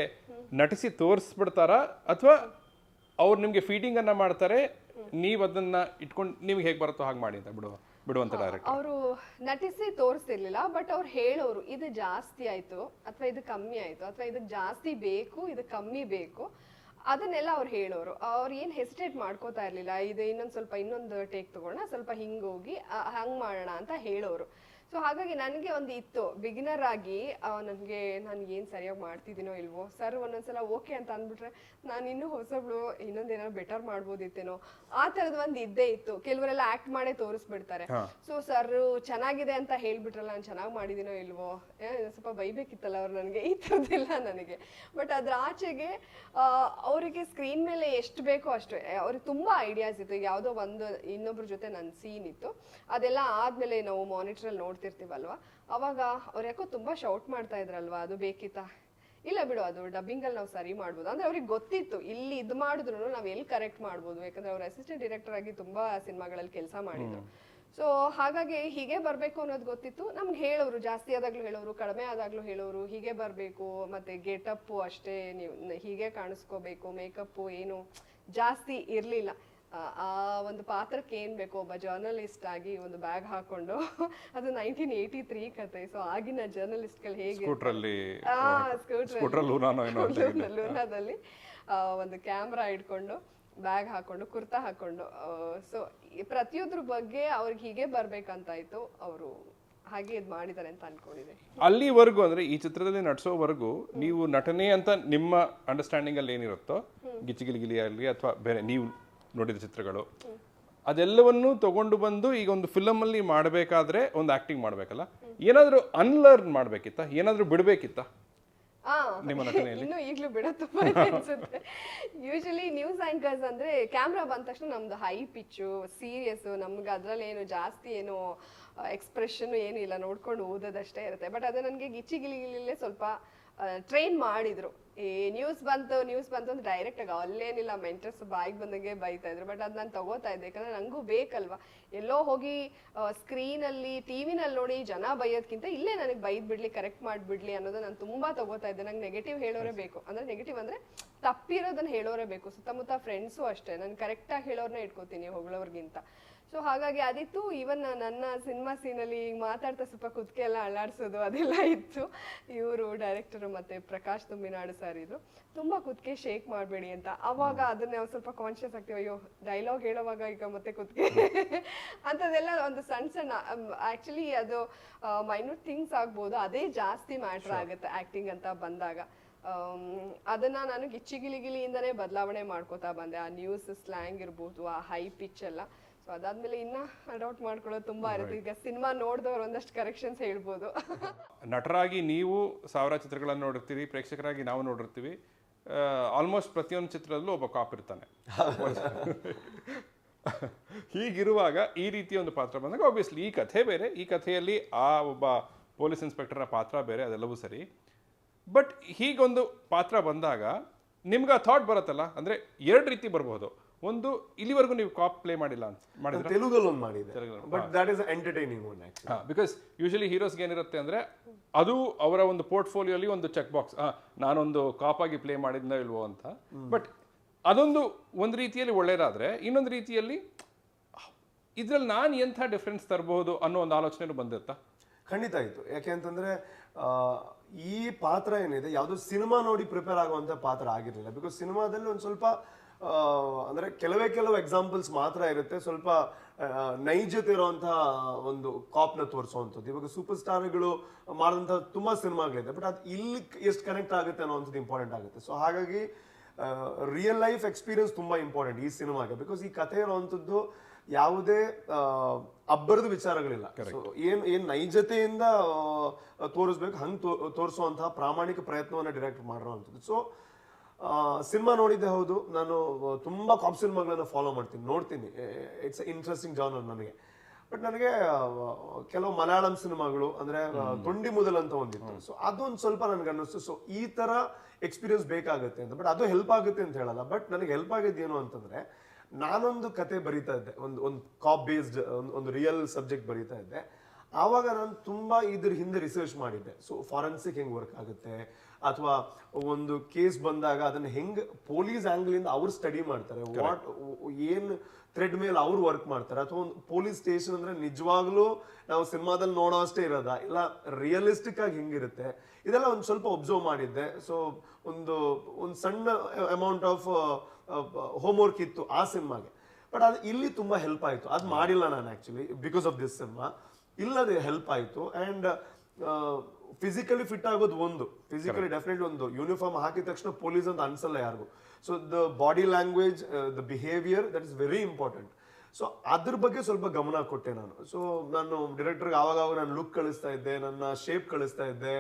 ನಟಿಸಿ ತೋರಿಸ್ಬಿಡ್ತಾರಾ, ಅಥವಾ ಅವ್ರು ನಿಮಗೆ ಫೀಡಿಂಗ್ ಅನ್ನ ಮಾಡ್ತಾರೆ, ನೀವು ಅದನ್ನ ಇಟ್ಕೊಂಡು ನಿಮ್ಗೆ ಹೇಗೆ ಬರುತ್ತೋ ಹಾಗೆ ಮಾಡಿ ಅಂತ ಬಿಡುವಂತ ಡೈರೆಕ್ಟರ್? ಅವರು ನಟಿಸಿ ತೋರಿಸ್ತಿರ್ಲಿಲ್ಲ, ಬಟ್ ಅವ್ರು ಹೇಳೋರು ಇದು ಜಾಸ್ತಿ ಆಯ್ತು ಅಥವಾ ಇದು ಕಮ್ಮಿ ಆಯ್ತು, ಅಥವಾ ಇದಕ್ಕೆ ಜಾಸ್ತಿ ಬೇಕು, ಇದು ಕಮ್ಮಿ ಬೇಕು, ಅದನ್ನೆಲ್ಲ ಅವ್ರು ಹೇಳೋರು. ಅವ್ರು ಏನ್ ಹೆಸಿಟೇಟ್ ಮಾಡ್ಕೋತಾ ಇರ್ಲಿಲ್ಲ, ಇದು ಇನ್ನೊಂದು ಟೇಕ್ ತಗೋಣ, ಸ್ವಲ್ಪ ಹಿಂಗೋಗಿ ಹಂಗ್ ಮಾಡೋಣ ಅಂತ ಹೇಳೋರು. ಸೊ ಹಾಗಾಗಿ ನನಗೆ ಒಂದು ಇತ್ತು, ಬಿಗಿನರ್ ಆಗಿ ನನಗೆ ನಾನು ಏನು ಸರಿಯಾಗಿ ಮಾಡ್ತಿದ್ದೀನೋ ಇಲ್ವೋ, ಸರ್ ಒಂದೊಂದ್ಸಲ ಓಕೆ ಅಂತ ಅಂದ್ಬಿಟ್ರೆ ನಾನು ಇನ್ನೂ ಹೊಸಬ್ಳು, ಇನ್ನೊಂದೇನಾದ್ರು ಬೆಟರ್ ಮಾಡ್ಬೋದಿತ್ತೇನೋ, ಆ ಥರದ್ದು ಒಂದು ಇದ್ದೇ ಇತ್ತು. ಕೆಲವರೆಲ್ಲ ಆಕ್ಟ್ ಮಾಡೇ ತೋರಿಸ್ಬಿಡ್ತಾರೆ. ಸೊ ಸರ್ ಚೆನ್ನಾಗಿದೆ ಅಂತ ಹೇಳ್ಬಿಟ್ರಲ್ಲ, ನಾನು ಚೆನ್ನಾಗಿ ಮಾಡಿದ್ದೀನೋ ಇಲ್ವೋ, ಸ್ವಲ್ಪ ಬೈಬೇಕಿತ್ತಲ್ಲ ಅವ್ರು ನನಗೆ, ಈ ಥರದ್ದಿಲ್ಲ ನನಗೆ. ಬಟ್ ಅದ್ರ ಆಚೆಗೆ ಅವರಿಗೆ ಸ್ಕ್ರೀನ್ ಮೇಲೆ ಎಷ್ಟು ಬೇಕೋ ಅಷ್ಟು, ಅವ್ರಿಗೆ ತುಂಬ ಐಡಿಯಾಸ್ ಇತ್ತು. ಈಗ ಯಾವುದೋ ಇನ್ನೊಬ್ರ ಜೊತೆ ನನ್ನ ಸೀನ್ ಇತ್ತು, ಅದೆಲ್ಲ ಆದಮೇಲೆ ನಾವು ಮಾನಿಟ್ರಲ್ಲಿ ನೋಡ್ತಿರ್ತೀವಲ್ವಾ, ಅವಾಗ ಅವ್ರು ಯಾಕೋ ತುಂಬ ಶೌಟ್ ಮಾಡ್ತಾ ಇದ್ರಲ್ವಾ, ಅದು ಬೇಕಿತ್ತಾ, ಇಲ್ಲ ಬಿಡು ಅದು ಡಬ್ಬಿಂಗಲ್ಲಿ ನಾವು ಸರಿ ಮಾಡ್ಬೋದು ಅಂದ್ರೆ ಅವ್ರಿಗೆ ಗೊತ್ತಿತ್ತು. ಇಲ್ಲಿ ಇದು ಮಾಡಿದ್ರು ನಾವು ಎಲ್ಲಿ ಕರೆಕ್ಟ್ ಮಾಡ್ಬೋದು, ಯಾಕಂದ್ರೆ ಅವ್ರು ಅಸಿಸ್ಟೆಂಟ್ ಡೈರೆಕ್ಟರ್ ಆಗಿ ತುಂಬಾ ಸಿನಿಮಾಗಳಲ್ಲಿ ಕೆಲಸ ಮಾಡಿದ್ರು. ಸೊ ಹಾಗಾಗಿ ಹೀಗೆ ಬರಬೇಕು ಅನ್ನೋದು ಗೊತ್ತಿತ್ತು. ನಮ್ಗೆ ಹೇಳೋರು, ಜಾಸ್ತಿ ಆದಾಗ್ಲೂ ಹೇಳೋರು, ಕಡಿಮೆ ಆದಾಗ್ಲೂ ಹೇಳೋರು, ಹೀಗೆ ಬರಬೇಕು, ಮತ್ತೆ ಗೆಟಪ್ಪು ಅಷ್ಟೇ, ನೀವು ಹೀಗೆ ಕಾಣಿಸ್ಕೋಬೇಕು, ಮೇಕಪ್ಪು ಏನು ಜಾಸ್ತಿ ಇರಲಿಲ್ಲ. ಆ ಒಂದು ಪಾತ್ರಕ್ಕೆ ಏನ್ ಬೇಕು, ಒಬ್ಬ ಜರ್ನಲಿಸ್ಟ್ ಆಗಿ ಒಂದು ಬ್ಯಾಗ್ ಹಾಕೊಂಡು, ಅದು 1983 ಕತೆ. ಸೊ ಆಗಿನ ಜರ್ನಲಿಸ್ಟ್ಗಳು ಹೇಗೆ ಲೂನಾದಲ್ಲಿ ಒಂದು ಕ್ಯಾಮ್ರಾ ಇಟ್ಕೊಂಡು ಬ್ಯಾಗ್ ಹಾಕೊಂಡು ಕುರ್ತಾ ಹಾಕೊಂಡು ಸೊ ಪ್ರತಿಯೊಂದ್ರ ಬಗ್ಗೆ ಅವ್ರಿಗೆ ಹೀಗೆ ಬರ್ಬೇಕಂತಾಯ್ತು, ಅವರು ಹಾಗೆ ಇದು ಮಾಡಿದ್ದಾರೆ ಅಂತ ಅನ್ಕೊಂಡಿದೆ. ಅಲ್ಲಿವರೆಗೂ ಅಂದ್ರೆ ಈ ಚಿತ್ರದಲ್ಲಿ ನಟಿಸೋವರೆಗೂ ನೀವು ನಟನೆ ಅಂತ ನಿಮ್ಮ ಅಂಡರ್ಸ್ಟ್ಯಾಂಡಿಂಗ್ ಅಲ್ಲಿ ಏನಿರುತ್ತೋ, ಗಿಲಿ ಆಗಲಿ ಅಥವಾ ಬೇರೆ ನೀವು ನೋಡಿದ ಚಿತ್ರಗಳು, ಅದೆಲ್ಲವನ್ನೂ ತಗೊಂಡು ಬಂದು ಈಗ ಒಂದು ಫಿಲಮ್ ಅಲ್ಲಿ ಮಾಡಬೇಕಾದ್ರೆ ಒಂದು ಆಕ್ಟಿಂಗ್ ಮಾಡ್ಬೇಕಲ್ಲ, ಏನಾದರೂ ಅನ್ಲರ್ನ್ ಮಾಡ್ಬೇಕಿತ್ತ, ಏನಾದರೂ ಬಿಡ್ಬೇಕಿತ್ತ ನಿಮ್ಮ ನಟನೆಯಲ್ಲಿ? ಇನ್ನು ಈಗಲೂ ಬಿಡೋ ತುಂಬಾ ಅನ್ಸುತ್ತೆ. ಯೂಶಲಿ ನ್ಯೂಸ್ ಆಂಕರ್ಸ್ ಅಂದ್ರೆ ಕ್ಯಾಮ್ರಾ ಬಂದ ತಕ್ಷಣ ನಮ್ದು ಹೈ ಪಿಚ್ಚು ಸೀರಿಯಸ್, ನಮ್ಗೆ ಅದ್ರಲ್ಲಿ ಏನು ಜಾಸ್ತಿ ಏನು ಎಕ್ಸ್ಪ್ರೆಷನ್ ಏನು ಇಲ್ಲ, ನೋಡ್ಕೊಂಡು ಓದೋದಷ್ಟೇ ಇರುತ್ತೆ. ಬಟ್ ಅದು ನನಗೆ ಗಿಲಿಗಿಲಿಲೇ ಸ್ವಲ್ಪ ಟ್ರೈನ್ ಮಾಡಿದ್ರು. ಈ ನ್ಯೂಸ್ ಬಂತು ಅಂತ ಡೈರೆಕ್ಟ್ ಆಗಿ ಅಲ್ಲೇನಿಲ್ಲ, ಮೆಂಟರ್ಸ್ ಬಾಯಿಗೆ ಬಂದಂಗೆ ಬೈತಾ ಇದ್ರು. ಬಟ್ ಅದು ನಾನು ತಗೋತಾ ಇದ್ದೆ, ಯಾಕಂದ್ರೆ ನಂಗೂ ಬೇಕಲ್ವಾ. ಎಲ್ಲೋ ಹೋಗಿ ಸ್ಕ್ರೀನಲ್ಲಿ ಟಿವಿನಲ್ಲಿ ನೋಡಿ ಜನ ಬೈಯೋದ್ಕಿಂತ ಇಲ್ಲೇ ನನಗೆ ಬೈದ್ ಬಿಡ್ಲಿ, ಕರೆಕ್ಟ್ ಮಾಡ್ಬಿಡ್ಲಿ ಅನ್ನೋದು ನಾನು ತುಂಬಾ ತಗೋತಾ ಇದ್ದೆ. ನಂಗೆ ನೆಗೆಟಿವ್ ಹೇಳೋರೇ ಬೇಕು, ಅಂದ್ರೆ ನೆಗೆಟಿವ್ ಅಂದ್ರೆ ತಪ್ಪಿರೋದನ್ನ ಹೇಳೋರೇ ಬೇಕು. ಸುತ್ತಮುತ್ತ ಫ್ರೆಂಡ್ಸು ಅಷ್ಟೇ, ನಾನು ಕರೆಕ್ಟಾಗಿ ಹೇಳೋರ್ನೇ ಇಟ್ಕೋತೀನಿ ಹೊಗಳೋರ್ಗಿಂತ. ಸೊ ಹಾಗಾಗಿ ಅದಿತ್ತು. ಈವನ್ ನನ್ನ ಸಿನಿಮಾ ಸೀನಲ್ಲಿ ಮಾತಾಡ್ತಾ ಸ್ವಲ್ಪ ಕುತ್ತಿಗೆ ಎಲ್ಲ ಅಳ್ಳಾಡ್ಸೋದು ಅದೆಲ್ಲ ಇತ್ತು. ಇವರು ಡೈರೆಕ್ಟರು ಮತ್ತೆ ಪ್ರಕಾಶ್ ತುಂಬಿನಾಡು ಸರ್ ಇದ್ರು, ತುಂಬಾ ಕುತ್ತಿಗೆ ಶೇಕ್ ಮಾಡಬೇಡಿ ಅಂತ. ಅವಾಗ ಅದನ್ನ ನಾವು ಸ್ವಲ್ಪ ಕಾನ್ಶಿಯಸ್ ಆಗ್ತೀವಿ, ಅಯ್ಯೋ ಡೈಲಾಗ್ ಹೇಳೋವಾಗ ಈಗ ಮತ್ತೆ ಕುತ್ತಿಗೆ ಅಂಥದ್ದೆಲ್ಲ ಒಂದು ಸಣ್ಣ ಸಣ್ಣ ಆಕ್ಚುಲಿ ಅದು ಮೈನ್ಯೂಟ್ ಥಿಂಗ್ಸ್ ಆಗ್ಬೋದು, ಅದೇ ಜಾಸ್ತಿ ಮ್ಯಾಟ್ರ್ ಆಗುತ್ತೆ ಆಕ್ಟಿಂಗ್ ಅಂತ ಬಂದಾಗ. ಅದನ್ನ ನಾನು ಗಿಲಿಗಿಲಿಯಿಂದನೇ ಬದಲಾವಣೆ ಮಾಡ್ಕೋತಾ ಬಂದೆ. ಆ ನ್ಯೂಸ್ ಸ್ಲ್ಯಾಂಗ್ ಇರ್ಬೋದು, ಆ ಹೈ ಪಿಚ್ ಎಲ್ಲ. ಸೊ ಅದಾದ್ಮೇಲೆ ಇನ್ನ ಅಡಾಪ್ಟ್ ಮಾಡ್ಕೊಳ್ಳೋದು ತುಂಬಾ ಇರುತ್ತೆ. ಈಗ ಸಿನಿಮಾ ನೋಡಿದವ್ರು ಒಂದಷ್ಟು ಕರೆಕ್ಷನ್ಸ್ ಹೇಳ್ಬೋದು. ನಟರಾಗಿ ನೀವು 1000 ಚಿತ್ರಗಳನ್ನು ನೋಡಿರ್ತೀರಿ, ಪ್ರೇಕ್ಷಕರಾಗಿ ನಾವು ನೋಡಿರ್ತೀವಿ. ಆಲ್ಮೋಸ್ಟ್ ಪ್ರತಿಯೊಂದು ಚಿತ್ರದಲ್ಲೂ ಒಬ್ಬ ಕಾಪ್ ಇರ್ತಾನೆ. ಹೀಗಿರುವಾಗ ಈ ರೀತಿಯ ಒಂದು ಪಾತ್ರ ಬಂದಾಗ ಆಬ್ವಿಯಸ್ಲಿ ಈ ಕಥೆ ಬೇರೆ, ಈ ಕಥೆಯಲ್ಲಿ ಆ ಒಬ್ಬ ಪೊಲೀಸ್ ಇನ್ಸ್ಪೆಕ್ಟರ್ನ ಪಾತ್ರ ಬೇರೆ, ಅದೆಲ್ಲವೂ ಸರಿ. ಬಟ್ ಹೀಗೊಂದು ಪಾತ್ರ ಬಂದಾಗ ನಿಮ್ಗೆ ಆ ಥಾಟ್ ಬರುತ್ತಲ್ಲ, ಅಂದರೆ 2 ರೀತಿ ಬರ್ಬೋದು. ಒಂದು, ಇಲ್ಲಿವರೆಗೂ ನೀವು ಕಾಪ್ ಪ್ಲೇ ಮಾಡಿಲ್ಲ ಅಂತ ಮಾಡಿದ್ರೆ ತೆಲುಗಲ್ಲಿ ಒಂದು ಮಾಡಿದೆ, but that is entertaining one actually. Because usually ಹೀರೋಸ್ಗೆ ಏನಿರುತ್ತೆ ಅಂದರೆ ಅದು ಅವರ ಒಂದು ಪೋರ್ಟ್ಫೋಲಿಯೋಲಿ ಒಂದು ಚೆಕ್ ಬಾಕ್ಸ್, ನಾನೊಂದು ಕಾಪ್ ಆಗಿ ಪ್ಲೇ ಮಾಡಿದ್ನೋ ಇಲ್ವೋ ಅಂತ. ಬಟ್ ಅದೊಂದು ರೀತಿಯಲ್ಲಿ ಒಳ್ಳೇದಾದರೆ, ಇನ್ನೊಂದು ರೀತಿಯಲ್ಲಿ ಇದ್ರಲ್ಲಿ ನಾನು ಎಂಥ ಡಿಫ್ರೆನ್ಸ್ ತರಬಹುದು ಅನ್ನೋ ಒಂದು ಆಲೋಚನೆ ಬಂದಿರುತ್ತಾ? ಖಂಡಿತ ಆಯ್ತು. ಯಾಕೆ ಅಂತಂದ್ರೆ ಈ ಪಾತ್ರ ಏನಿದೆ ಯಾವುದೋ ಸಿನಿಮಾ ನೋಡಿ ಪ್ರಿಪೇರ್ ಆಗುವಂತ ಪಾತ್ರ ಆಗಿರಲಿಲ್ಲ. ಬಿಕಾಸ್ ಸಿನಿಮಾದಲ್ಲಿ ಒಂದು ಸ್ವಲ್ಪ ಅಂದ್ರೆ ಕೆಲವು ಎಕ್ಸಾಂಪಲ್ಸ್ ಮಾತ್ರ ಇರುತ್ತೆ, ಸ್ವಲ್ಪ ನೈಜತೆ ಇರುವಂತಹ ಒಂದು ಕಾಪ್ನ ತೋರಿಸುವಂಥದ್ದು. ಇವಾಗ ಸೂಪರ್ ಸ್ಟಾರ್ಗಳು ಮಾಡಿದಂಥ ತುಂಬಾ ಸಿನಿಮಾಗಳಿದೆ, ಬಟ್ ಅದು ಇಲ್ಲಿ ಎಷ್ಟು ಕನೆಕ್ಟ್ ಆಗುತ್ತೆ ಅನ್ನೋವಂಥದ್ದು ಇಂಪಾರ್ಟೆಂಟ್ ಆಗುತ್ತೆ. ಸೊ ಹಾಗಾಗಿ ರಿಯಲ್ ಲೈಫ್ ಎಕ್ಸ್ಪೀರಿಯನ್ಸ್ ತುಂಬಾ ಇಂಪಾರ್ಟೆಂಟ್ ಈ ಸಿನಿಮಾಗೆ. ಬಿಕಾಸ್ ಈ ಕಥೆ ಇರುವಂಥದ್ದು ಯಾವುದೇ ಅಬ್ಬರದ ವಿಚಾರಗಳಿಲ್ಲ. ಸೊ ಏನ್ ನೈಜತೆಯಿಂದ ತೋರಿಸ್ಬೇಕು ಹಂಗೆ ತೋರಿಸುವಂತಹ ಪ್ರಾಮಾಣಿಕ ಪ್ರಯತ್ನವನ್ನ ಡೈರೆಕ್ಟ್ ಮಾಡಿರೋವಂಥದ್ದು. ಸೊ ಸಿನಿಮಾ ನೋಡಿದ್ದೆ ಹೌದು, ನಾನು ತುಂಬಾ ಕಾಪ್ ಸಿನಿಮಾಗಳನ್ನ ಫಾಲೋ ಮಾಡ್ತೀನಿ, ನೋಡ್ತೀನಿ. ಇಟ್ಸ್ ಇಂಟ್ರೆಸ್ಟಿಂಗ್ ಜಾನರ್ ನನಗೆ. ಬಟ್ ನನಗೆ ಕೆಲವು ಮಲಯಾಳಂ ಸಿನಿಮಾಗಳು ಅಂದ್ರೆ ತೊಂಡಿ ಮುದಲ್ ಅಂತ ಒಂದಿತ್ತು, ಸೊ ಅದೊಂದು ಸ್ವಲ್ಪ ನನ್ಗೆ ಅನ್ನಿಸ್ತು. ಸೊ ಈ ತರ ಎಕ್ಸ್ಪೀರಿಯನ್ಸ್ ಬೇಕಾಗುತ್ತೆ ಅಂತ. ಬಟ್ ಅದು ಹೆಲ್ಪ್ ಆಗುತ್ತೆ ಅಂತ ಹೇಳಲ್ಲ. ಬಟ್ ನನಗೆ ಹೆಲ್ಪ್ ಆಗಿದ್ದು ಏನು ಅಂತಂದ್ರೆ, ನಾನೊಂದು ಕತೆ ಬರೀತಾ ಇದ್ದೆ, ಒಂದು ಕಾಪ್ ಬೇಸ್ಡ್ ಒಂದು ರಿಯಲ್ ಸಬ್ಜೆಕ್ಟ್ ಬರೀತಾ ಇದ್ದೆ. ಆವಾಗ ನಾನು ತುಂಬಾ ಇದ್ರ ಹಿಂದೆ ರಿಸರ್ಚ್ ಮಾಡಿದ್ದೆ. ಸೊ ಫಾರೆನ್ಸಿಕ್ ಹೆಂಗ್ ವರ್ಕ್ ಆಗುತ್ತೆ, ಅಥವಾ ಒಂದು ಕೇಸ್ ಬಂದಾಗ ಅದನ್ನ ಹೆಂಗ್ ಪೊಲೀಸ್ ಆಂಗಲ್ ಇಂದ ಅವ್ರು ಸ್ಟಡಿ ಮಾಡ್ತಾರೆ, ಏನ್ ಥ್ರೆಡ್ ಮೇಲೆ ಅವ್ರು ವರ್ಕ್ ಮಾಡ್ತಾರೆ, ಅಥವಾ ಒಂದು ಪೊಲೀಸ್ ಸ್ಟೇಷನ್ ಅಂದ್ರೆ ನಿಜವಾಗ್ಲೂ ನಾವು ಸಿನಿಮಾದಲ್ಲಿ ನೋಡೋ ಅಷ್ಟೇ ಇರೋದ, ಇಲ್ಲ ರಿಯಲಿಸ್ಟಿಕ್ ಆಗಿ ಹೆಂಗಿರುತ್ತೆ, ಇದೆಲ್ಲ ಒಂದು ಸ್ವಲ್ಪ ಒಬ್ಸರ್ವ್ ಮಾಡಿದ್ದೆ. ಸೊ ಒಂದು ಸಣ್ಣ ಅಮೌಂಟ್ ಆಫ್ ಹೋಮ್ವರ್ಕ್ ಇತ್ತು ಆ ಸಿನಿಮಾಗೆ. ಬಟ್ ಅದು ಇಲ್ಲಿ ತುಂಬಾ ಹೆಲ್ಪ್ ಆಯ್ತು. ಅದು ಮಾಡಿಲ್ಲ ನಾನು actually because of this cinema. ಇಲ್ಲದೆ ಹೆಲ್ಪ್ ಆಯ್ತು. ಅಂಡ್ ಫಿಸಿಕಲಿ ಫಿಟ್ ಆಗೋದು ಒಂದು, ಫಿಸಿಕಲಿ ಡೆಫಿನೆಟ್ಲಿ ಒಂದು ಯೂನಿಫಾರ್ಮ್ ಹಾಕಿದ ತಕ್ಷಣ ಪೊಲೀಸ್ ಅಂತ ಅನ್ಸಲ್ಲ ಯಾರಿಗೂ. So the body language, the behaviour, that is very important. So ಅದ್ರ ಬಗ್ಗೆ ಸ್ವಲ್ಪ ಗಮನ ಕೊಟ್ಟೆ ನಾನು. ಸೊ ನಾನು ಡೈರೆಕ್ಟರ್ಗೆ ಆವಾಗ ನಾನು ಲುಕ್ ಕಳಿಸ್ತಾ ಇದ್ದೆ, ನನ್ನ ಶೇಪ್ ಕಳಿಸ್ತಾ ಇದ್ದೆ,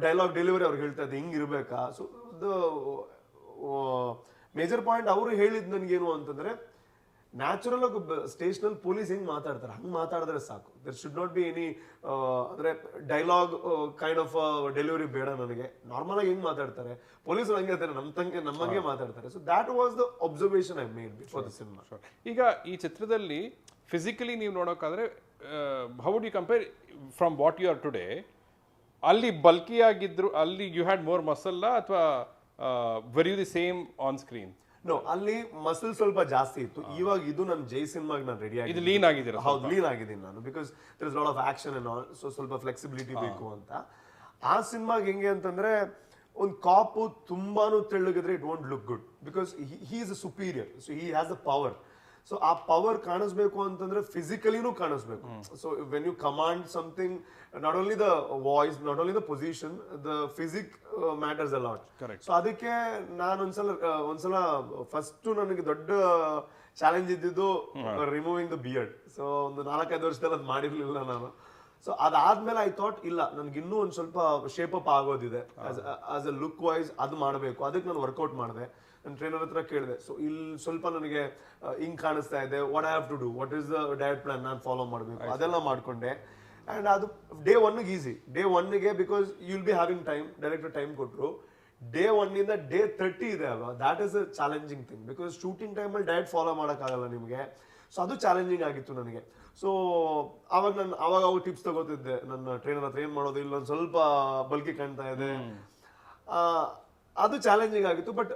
ಡೈಲಾಗ್ ಡೆಲಿವರಿ ಅವ್ರಿಗೆ ಹೇಳ್ತಾ ಇದ್ದೆ ಹಿಂಗಿರ್ಬೇಕಾ. ಸೊ ದ ಮೇಜರ್ ಪಾಯಿಂಟ್ ಅವರು ಹೇಳಿದ್ ನನ್ಗೇನು ಅಂತಂದ್ರೆ, ನ್ಯಾಚುರಲ್ ಆಗಿ ಸ್ಟೇಷನ್ ಪೊಲೀಸ್ ಹೆಂಗ್ ಮಾತಾಡ್ತಾರೆ ಹಂಗ್ ಮಾತಾಡಿದ್ರೆ ಸಾಕು. There should not be any ಅಂದ್ರೆ ಡೈಲಾಗ್ ಕೈಂಡ್ ಆಫ್ ಡೆಲಿವರಿ ಬೇಡ ನನಗೆ. ನಾರ್ಮಲ್ ಆಗಿ ಹೆಂಗ್ ಮಾತಾಡ್ತಾರೆ ಪೊಲೀಸರು ಹಂಗೆ ಇರ್ತಾರೆ, ನಮ್ಮಂಗೆ ಮಾತಾಡ್ತಾರೆ. So that was the observation I made before the cinema. ಈಗ ಈ ಚಿತ್ರದಲ್ಲಿ ಫಿಸಿಕಲಿ ನೀವು ನೋಡೋಕ್ಕಾದ್ರೆ, how do you compare from what you are today? ಅಲ್ಲಿ ಬಲ್ಕಿ ಆಗಿದ್ರು, ಅಲ್ಲಿ ಯು ಹ್ಯಾಡ್ ಮೋರ್ ಮಸಲ್, ಅಥವಾ were you the same on screen? No, ಅಲ್ಲಿ ಮಸಲ್ ಸ್ವಲ್ಪ ಜಾಸ್ತಿ ಇತ್ತು. ಇವಾಗ ಇದು ನನ್ನ ಜೈ ಸಿನಿಮಾಗೆ ನಾನು ರೆಡಿ ಆಗಿ ಲೀನ್ ಆಗಿದ್ದೀರಾ? ಹೌದು, ಲೀನ್ ಆಗಿದ್ದೀನಿ ನಾನು. Because there is lot of action and all. So ಸ್ವಲ್ಪ ಫ್ಲೆಕ್ಸಿಬಿಲಿಟಿ ಬೇಕು ಅಂತ. ಆ ಸಿನಿಮಾಗೆ ಹೆಂಗೆ ಅಂತಂದ್ರೆ, ಒಂದು ಕಾಪು ತುಂಬಾನು ತೆಳ್ಳಗಿದ್ರೆ it want look good because he is a superior, so he has the power. So ಆ ಪವರ್ ಕಾಣಿಸ್ಬೇಕು ಅಂತಂದ್ರೆ ಫಿಸಿಕಲಿನೂ ಕಾಣಿಸ್ಬೇಕು. So when you command something, not only the voice, not only the position, the physique matters a lot. So ಅದಕ್ಕೆ ನಾನು ಒಂದ್ಸಲ first ನನಗೆ ದೊಡ್ಡ ಚಾಲೆಂಜ್ ಇದ್ದಿದ್ದು ರಿಮೂವಿಂಗ್ ದ ಬಿಯರ್ಡ್. ಸೊ ಒಂದು 4-5 ವರ್ಷದಲ್ಲಿ ಅದು ಮಾಡಿರ್ಲಿಲ್ಲ ನಾನು. ಸೊ ಅದಾದ್ಮೇಲೆ ಐ ಥಾಟ್ ಇಲ್ಲ, ನನ್ಗೆ ಇನ್ನೂ ಒಂದ್ ಸ್ವಲ್ಪ ಶೇಪ್ ಅಪ್ ಆಗೋದಿದೆ ಆಸ್ ಅ ಲುಕ್ ವೈಸ್, ಅದು ಮಾಡಬೇಕು. ಅದಕ್ಕೆ ನಾನು ವರ್ಕೌಟ್ ಮಾಡಿದೆ, ನನ್ನ ಟ್ರೈನರ್ ಹತ್ರ ಕೇಳಿದೆ. ಸೊ ಇಲ್ಲಿ ಸ್ವಲ್ಪ ನನಗೆ ಹಿಂಗ್ ಕಾಣಿಸ್ತಾ ಇದೆ, what I have to do, what is the diet plan ನಾನು ಫಾಲೋ ಮಾಡಬೇಕು, ಅದೆಲ್ಲ ಮಾಡ್ಕೊಂಡೆ. ಅಂಡ್ ಅದು ಡೇ 1ಗೆ ಈಸಿ. ಡೇ 1ಗೆ because you will be having time, direct time ಕೊಟ್ಟರು. ಡೇ 1ಇಂದ ಡೇ 30 ಇದೆ ಅಲ್ವಾ, that is a challenging thing because shooting ಟೈಮಲ್ಲಿ ಡಯಟ್ ಫಾಲೋ ಮಾಡೋಕ್ಕಾಗಲ್ಲ ನಿಮಗೆ. ಸೊ ಅದು ಚಾಲೆಂಜಿಂಗ್ ಆಗಿತ್ತು ನನಗೆ. ಸೊ ಅವಾಗ ಟಿಪ್ಸ್ ತಗೋತಿದ್ದೆ ನನ್ನ ಟ್ರೈನರ್ ಹತ್ರ, ಏನ್ ಮಾಡೋದು, ಇಲ್ಲೊಂದು ಸ್ವಲ್ಪ ಬಲ್ಕಿ ಕಾಣ್ತಾ ಇದೆ. ಅದು ಚಾಲೆಂಜಿಂಗ್ ಆಗಿತ್ತು. ಬಟ್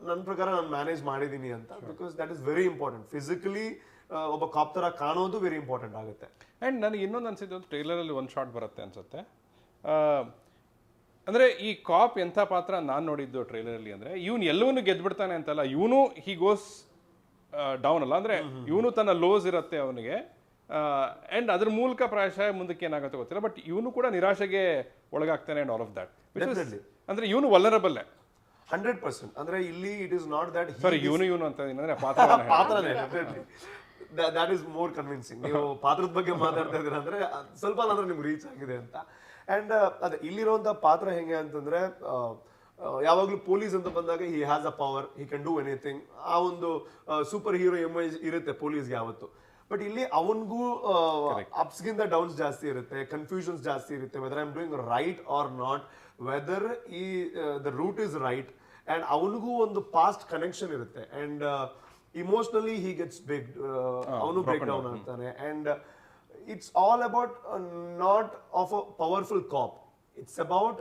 ನನ್ನ ಪ್ರಕಾರ ನಾನು ಮ್ಯಾನೇಜ್ ಮಾಡಿದೀನಿ ಅಂತ, because that is very important. Physically ಒಬ್ಬ ಕಾಪ್ ತರ ಕಾಣೋದು ವೆರಿ ಇಂಪಾರ್ಟೆಂಟ್ ಆಗುತ್ತೆ. ಆ್ಯಂಡ್ ನನಗೆ ಇನ್ನೊಂದು ಅನ್ಸಿದ್ದು, ಟ್ರೈಲರಲ್ಲಿ ಒಂದು ಶಾಟ್ ಬರುತ್ತೆ ಅನ್ಸುತ್ತೆ. ಅಂದರೆ ಈ ಕಾಪ್ ಎಂಥ ಪಾತ್ರ ನಾನು ನೋಡಿದ್ದು ಟ್ರೈಲರಲ್ಲಿ ಅಂದರೆ, ಇವನು ಎಲ್ಲವನ್ನೂ ಗೆದ್ಬಿಡ್ತಾನೆ ಅಂತಲ್ಲ, ಇವನು ಹಿ ಗೋಸ್ ಡೌನ್ ಅಲ್ಲ, ಅಂದರೆ ಇವನು ತನ್ನ ಲೋಸ್ ಇರುತ್ತೆ ಅವನಿಗೆ. ಆ್ಯಂಡ್ ಅದ್ರ ಮೂಲಕ ಪ್ರಾಯಶಃ ಮುಂದಕ್ಕೆ ಏನಾಗುತ್ತೆ ಗೊತ್ತಿಲ್ಲ, ಬಟ್ ಇವನು ಕೂಡ ನಿರಾಶೆಗೆ ಒಳಗಾಗ್ತಾನೆ ಆ್ಯಂಡ್ ಆಲ್ ಆಫ್ ದ್ಯಾಟ್. ಅಂದರೆ ಇವನು ವಲ್ನರಬಲ್ 100%. ಅಂದ್ರೆ ಇಲ್ಲಿ ಇಟ್ ಇಸ್ ನಾಟ್ ದಟ್ ಸಾರಿ ಇವನು ಅಂತ ಏನಂದ್ರೆ ಪಾತ್ರನೇ ದಟ್ ಇಸ್ ಮೋರ್ ಕನ್ವಿನ್ಸಿಂಗ್. ನೀವು ಪಾತ್ರದ ಬಗ್ಗೆ ಮಾತಾಡ್ತಾ ಇದ್ದೀರಾ ಅಂದ್ರೆ ಸ್ವಲ್ಪ ಅಂದ್ರೆ ನಿಮ್ಗೆ ರೀಚ್ ಆಗಿದೆ ಅಂತ. ಅಂಡ್ ಅದೇ ಇಲ್ಲಿರುವಂತ ಪಾತ್ರ ಹೆಂಗೆ ಅಂತಂದ್ರೆ, ಯಾವಾಗ್ಲೂ ಪೊಲೀಸ್ ಅಂತ ಬಂದಾಗ he has a power, he can do anything. ಆ ಒಂದು ಸೂಪರ್ ಹೀರೋ ಇಮೇಜ್ ಇರುತ್ತೆ ಪೊಲೀಸ್ಗೆ ಯಾವತ್ತು. ಬಟ್ ಇಲ್ಲಿ ಅವನಿಗೂ ಅಪ್ಸ್ ಗಿಂತ ಡೌನ್ಸ್ ಜಾಸ್ತಿ ಇರುತ್ತೆ, ಕನ್ಫ್ಯೂಷನ್ಸ್ ಜಾಸ್ತಿ ಇರುತ್ತೆ, whether I am doing right or not, whether ಈ the route is right. And ಅವನಿಗೂ ಒಂದು ಪಾಸ್ಟ್ ಕನೆಕ್ಷನ್ ಇರುತ್ತೆ. ಅಂಡ್ ಇಮೋಷನಲಿ ಹಿ ಗೆಟ್ಸ್ ಅವನು ಬ್ರೇಕ್ ಡೌನ್ ಆಗ್ತಾನೆ. And it's all about not of a powerful cop, it's about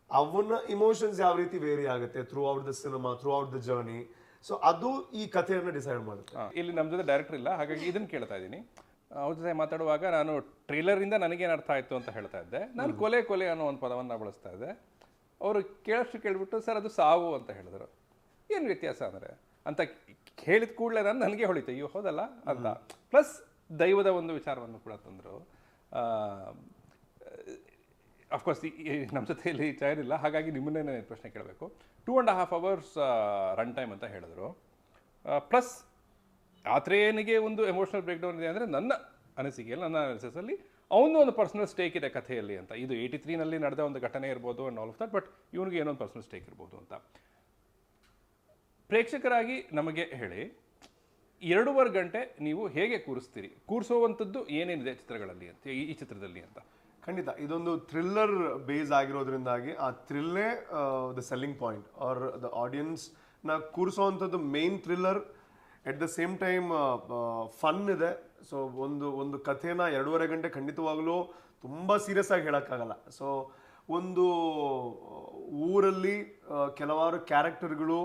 ಅವನ emotions ಯಾವ ರೀತಿ vary ಆಗುತ್ತೆ throughout the cinema, throughout the journey. So ಅದು ಈ ಕಥೆಯನ್ನು ಡಿಸೈಡ್ ಮಾಡುತ್ತೆ. ಇಲ್ಲಿ ನಮ್ಮ ಜೊತೆ ಡೈರೆಕ್ಟರ್ ಇಲ್ಲ, ಹಾಗಾಗಿ ಇದನ್ನು ಕೇಳ್ತಾ ಇದ್ದೀನಿ. ಅವ್ರ ಜೊತೆ ಮಾತಾಡುವಾಗ ನಾನು ಟ್ರೈಲರಿಂದ ನನಗೇನು ಅರ್ಥ ಆಯಿತು ಅಂತ ಹೇಳ್ತಾ ಇದ್ದೆ. ನಾನು ಕೊಲೆ ಅನ್ನೋ ಒಂದು ಪದವನ್ನು ಬಳಸ್ತಾ ಇದ್ದೆ. ಅವರು ಕೇಳ್ಬಿಟ್ಟು ಸರ್ ಅದು ಸಾವು ಅಂತ ಹೇಳಿದ್ರು. ಏನು ವ್ಯತ್ಯಾಸ ಅಂದರೆ ಅಂತ ಹೇಳಿದ ಕೂಡಲೇ ನನಗೆ ಹೊಳಿತು, ಅಯ್ಯೋ ಹೌದಲ್ಲ ಅಂತ. ಪ್ಲಸ್ ದೈವದ ಒಂದು ವಿಚಾರವನ್ನು ಕೂಡ ತಂದರು. ಅಫ್ಕೋರ್ಸ್ ನಮ್ಮ ಜೊತೆಯಲ್ಲಿ ಇಲ್ಲ, ಹಾಗಾಗಿ ನಿಮ್ಮನ್ನೇ ನಾನು ಪ್ರಶ್ನೆ ಕೇಳಬೇಕು. 2.5 hours ರನ್ ಟೈಮ್ ಅಂತ ಹೇಳಿದ್ರು. ಪ್ಲಸ್ ಆತ್ರೇಯನಿಗೆ ಒಂದು ಎಮೋಷನಲ್ ಬ್ರೇಕ್ ಡೌನ್ ಇದೆ ಅಂದರೆ ನನ್ನ ಅನಿಸಿಕೆಯಲ್ಲಿ, ನನ್ನ ಅನಾಲಿಸಿಸಲ್ಲಿ ಅವನು ಒಂದು ಪರ್ಸನಲ್ ಸ್ಟೇಕ್ ಇದೆ ಕಥೆಯಲ್ಲಿ ಅಂತ. ಇದು 83ನಲ್ಲಿ ನಡೆದ ಒಂದು ಘಟನೆ ಇರ್ಬೋದು and all of that, but ಇವನಿಗೆ ಏನೋ ಒಂದು ಪರ್ಸನಲ್ ಸ್ಟೇಕ್ ಇರ್ಬೋದು ಅಂತ. ಪ್ರೇಕ್ಷಕರಾಗಿ ನಮಗೆ ಹೇಳಿ, 2.5 ಗಂಟೆ ನೀವು ಹೇಗೆ ಕೂರಿಸುವಂಥದ್ದು ಏನೇನಿದೆ ಚಿತ್ರಗಳಲ್ಲಿ ಅಂತ, ಈ ಚಿತ್ರದಲ್ಲಿ ಅಂತ? ಖಂಡಿತ ಇದೊಂದು ಥ್ರಿಲ್ಲರ್ ಬೇಸ್ ಆಗಿರೋದ್ರಿಂದಾಗಿ ಆ ಥ್ರಿಲ್ಲೇ the selling point are the audience ನ ಕೂರಿಸೋವಂಥದ್ದು main thriller. At the same time fun ಇದೆ. ಸೊ ಒಂದು ಕಥೆನ 2.5 ಗಂಟೆ ಖಂಡಿತವಾಗ್ಲೂ ತುಂಬ ಸೀರಿಯಸ್ ಆಗಿ ಹೇಳೋಕ್ಕಾಗಲ್ಲ. ಸೊ ಒಂದು ಊರಲ್ಲಿ ಕೆಲವಾರು ಕ್ಯಾರೆಕ್ಟರ್ಗಳು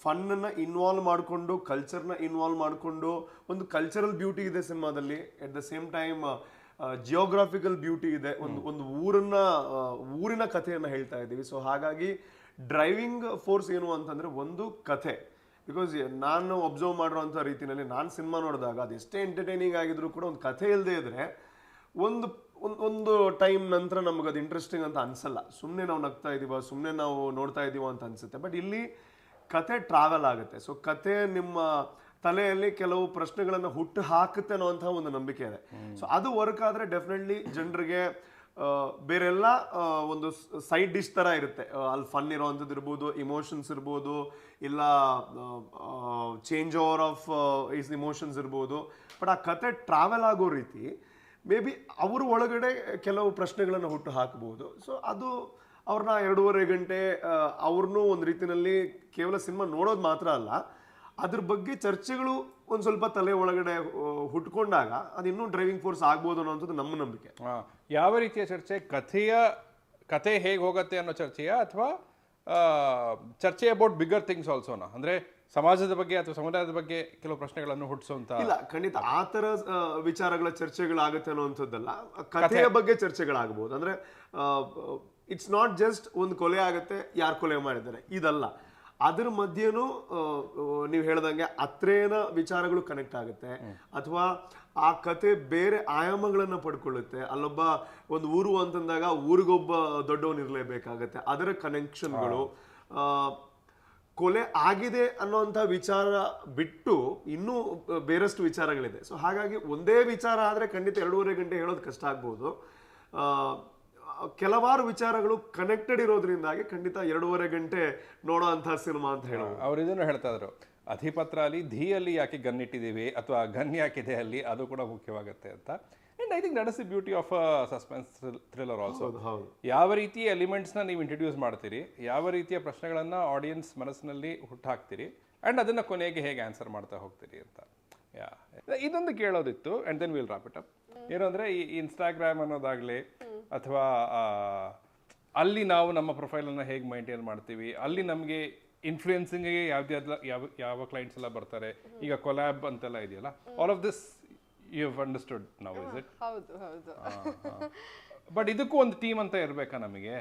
ಫನ್ನನ್ನು ಇನ್ವಾಲ್ವ್ ಮಾಡಿಕೊಂಡು, ಕಲ್ಚರ್ನ ಇನ್ವಾಲ್ವ್ ಮಾಡಿಕೊಂಡು, ಒಂದು ಕಲ್ಚರಲ್ ಬ್ಯೂಟಿ ಇದೆ ಸಿನಿಮಾದಲ್ಲಿ. ಎಟ್ the same time geographical beauty ಇದೆ. ಒಂದು ಊರಿನ ಕಥೆಯನ್ನು ಹೇಳ್ತಾ ಇದ್ದೀವಿ. ಸೊ ಹಾಗಾಗಿ ಡ್ರೈವಿಂಗ್ ಫೋರ್ಸ್ ಏನು ಅಂತಂದ್ರೆ ಒಂದು ಕಥೆ. ಬಿಕಾಸ್ ನಾನು ಒಬ್ಸರ್ವ್ ಮಾಡಿರೋಂಥ ರೀತಿಯಲ್ಲಿ ನಾನು ಸಿನಿಮಾ ನೋಡಿದಾಗ ಅದು ಎಷ್ಟೇ ಎಂಟರ್ಟೈನಿಂಗ್ ಆಗಿದ್ರು ಕೂಡ ಒಂದು ಕಥೆ ಇಲ್ಲದೆ ಇದ್ರೆ ಒಂದು ಟೈಮ್ ನಂತರ ನಮಗೆ ಅದು ಇಂಟ್ರೆಸ್ಟಿಂಗ್ ಅಂತ ಅನ್ಸಲ್ಲ. ಸುಮ್ಮನೆ ನಾವು ನಗ್ತಾ ಇದೀವ, ಸುಮ್ಮನೆ ನಾವು ನೋಡ್ತಾ ಇದೀವ ಅಂತ ಅನ್ಸುತ್ತೆ. ಬಟ್ ಇಲ್ಲಿ ಕತೆ ಟ್ರಾವೆಲ್ ಆಗುತ್ತೆ. ಸೊ ಕತೆ ನಿಮ್ಮ ತಲೆಯಲ್ಲಿ ಕೆಲವು ಪ್ರಶ್ನೆಗಳನ್ನು ಹುಟ್ಟು ಹಾಕುತ್ತೆ ಅನ್ನೋಂತಹ ಒಂದು ನಂಬಿಕೆ ಇದೆ. ಸೊ ಅದು ವರ್ಕ್ ಆದ್ರೆ ಡೆಫಿನೆಟ್ಲಿ ಜನರಿಗೆ ಬೇರೆಲ್ಲ ಒಂದು ಸೈಡ್ ಡಿಶ್ ತರ ಇರುತ್ತೆ. ಅಲ್ಲಿ ಫನ್ ಇರೋವಂಥದ್ದು ಇರ್ಬೋದು, ಇಮೋಷನ್ಸ್ ಇರ್ಬೋದು, ಇಲ್ಲ change over of is emotions ಇರ್ಬೋದು. ಬಟ್ ಆ ಕತೆ ಟ್ರಾವೆಲ್ ಆಗೋ ರೀತಿ ಮೇ ಬಿ ಅವ್ರ ಒಳಗಡೆ ಕೆಲವು ಪ್ರಶ್ನೆಗಳನ್ನು ಹುಟ್ಟು ಹಾಕಬಹುದು. ಸೊ ಅದು ಅವ್ರನ್ನ 2.5 ಗಂಟೆ ಅವ್ರನ್ನೂ ಒಂದು ರೀತಿಯಲ್ಲಿ ಕೇವಲ ಸಿನಿಮಾ ನೋಡೋದು ಮಾತ್ರ ಅಲ್ಲ, ಅದ್ರ ಬಗ್ಗೆ ಚರ್ಚೆಗಳು ಒಂದು ಸ್ವಲ್ಪ ತಲೆ ಒಳಗಡೆ ಹುಟ್ಕೊಂಡಾಗ ಅದು ಇನ್ನೂ ಡ್ರೈವಿಂಗ್ ಫೋರ್ಸ್ ಆಗ್ಬೋದು ಅನ್ನೋಂಥದ್ದು ನಮ್ಮ ನಂಬಿಕೆ. ಯಾವ ರೀತಿಯ ಚರ್ಚೆ? ಕಥೆ ಹೇಗೆ ಹೋಗುತ್ತೆ ಅನ್ನೋ ಚರ್ಚೆಯಾ, ಅಥವಾ ಚರ್ಚೆ ಅಬೌಟ್ ಬಿಗರ್ ಥಿಂಗ್ಸ್ ಆಲ್ಸೋನಾ? ಅಂದ್ರೆ ಸಮಾಜದ ಬಗ್ಗೆ ಅಥವಾ ಸಮುದಾಯದ ಬಗ್ಗೆ ಕೆಲವು ಪ್ರಶ್ನೆಗಳನ್ನು ಹುಟ್ಟಿಸುವಂತ? ಇಲ್ಲ, ಖಂಡಿತ ಆ ತರ ವಿಚಾರಗಳ ಚರ್ಚೆಗಳಾಗುತ್ತೆ ಅನ್ನುವಂಥದ್ದಲ್ಲ. ಕಥೆಯ ಬಗ್ಗೆ ಚರ್ಚೆಗಳಾಗಬಹುದು. ಅಂದ್ರೆ ಇಟ್ಸ್ ನಾಟ್ ಜಸ್ಟ್ ಒಂದು ಕೊಲೆ ಆಗುತ್ತೆ, ಯಾರು ಕೊಲೆ ಮಾಡಿದ್ದಾರೆ ಇದಲ್ಲ. ಅದ್ರ ಮಧ್ಯೆನೂ ನೀವು ಹೇಳ್ದಂಗೆ ಅತ್ರೇನ ವಿಚಾರಗಳು ಕನೆಕ್ಟ್ ಆಗುತ್ತೆ, ಅಥವಾ ಆ ಕತೆ ಬೇರೆ ಆಯಾಮಗಳನ್ನ ಪಡ್ಕೊಳ್ಳುತ್ತೆ. ಅಲ್ಲೊಬ್ಬ ಒಂದು ಊರು ಅಂತಂದಾಗ ಊರಿಗೊಬ್ಬ ದೊಡ್ಡವನ್ ಇರಲೇಬೇಕಾಗತ್ತೆ, ಅದರ ಕನೆಕ್ಷನ್ಗಳು. ಕೊಲೆ ಆಗಿದೆ ಅನ್ನೋಂಥ ವಿಚಾರ ಬಿಟ್ಟು ಇನ್ನೂ ಬೇರೆಷ್ಟು ವಿಚಾರಗಳಿದೆ. ಸೊ ಹಾಗಾಗಿ ಒಂದೇ ವಿಚಾರ ಆದರೆ ಖಂಡಿತ 2.5 ಗಂಟೆ ಹೇಳೋದು ಕಷ್ಟ ಆಗ್ಬೋದು. ಕೆಲವಾರು ವಿಚಾರಗಳು ಕನೆಕ್ಟೆಡ್ ಇರೋದ್ರಿಂದಾಗಿ ಖಂಡಿತ 2.5 ಗಂಟೆ ನೋಡೋ ಅಂತಹ ಸಿನಿಮಾ ಅಂತ ಹೇಳೋದು. ಅವ್ರು ಇದನ್ನು ಹೇಳ್ತಾ ಇದ್ರು, ಅಧಿಪತ್ರ ಅಲ್ಲಿ ಧಿಯಲ್ಲಿ ಯಾಕೆ ಗನ್ ಇಟ್ಟಿದ್ದೀವಿ ಅಥವಾ ಗನ್ ಯಾಕಿದೆ ಅಲ್ಲಿ, ಅದು ಕೂಡ ಮುಖ್ಯವಾಗುತ್ತೆ ಅಂತ. And I think that is the beauty of suspense thriller also. ಯಾವ ರೀತಿಯ ಎಲಿಮೆಂಟ್ಸ್ನ ನೀವು ಇಂಟ್ರಡ್ಯೂಸ್ ಮಾಡ್ತೀರಿ, ಯಾವ ರೀತಿಯ ಪ್ರಶ್ನೆಗಳನ್ನು ಆಡಿಯನ್ಸ್ ಮನಸ್ಸಿನಲ್ಲಿ ಹುಟ್ಟಾಕ್ತೀರಿ, ಆ್ಯಂಡ್ ಅದನ್ನು ಕೊನೆಗೆ ಹೇಗೆ ಆನ್ಸರ್ ಮಾಡ್ತಾ ಹೋಗ್ತೀರಿ ಅಂತ. ಇದೊಂದು ಕೇಳೋದಿತ್ತು. And then will wrap it up. ಏನು ಅಂದರೆ ಈ ಇನ್ಸ್ಟಾಗ್ರಾಮ್ ಅನ್ನೋದಾಗಲಿ ಅಥವಾ ಅಲ್ಲಿ ನಾವು ನಮ್ಮ ಪ್ರೊಫೈಲನ್ನು ಹೇಗೆ ಮೈಂಟೈನ್ ಮಾಡ್ತೀವಿ, ಅಲ್ಲಿ ನಮಗೆ ಇನ್ಫ್ಲೂಯೆನ್ಸಿಂಗಿಗೆ ಯಾವ ಕ್ಲೈಂಟ್ಸ್ ಎಲ್ಲ ಬರ್ತಾರೆ, ಈಗ ಕೊಲ್ಯಾಬ್ ಅಂತೆಲ್ಲ ಇದೆಯಲ್ಲ, all of this you have understood now, is it? ಹೌದು. ಬಟ್ ಇದಕ್ಕೂ ಒಂದು ಟೀಮ್ ಅಂತ ಇರಬೇಕಾ ನಮಗೆ?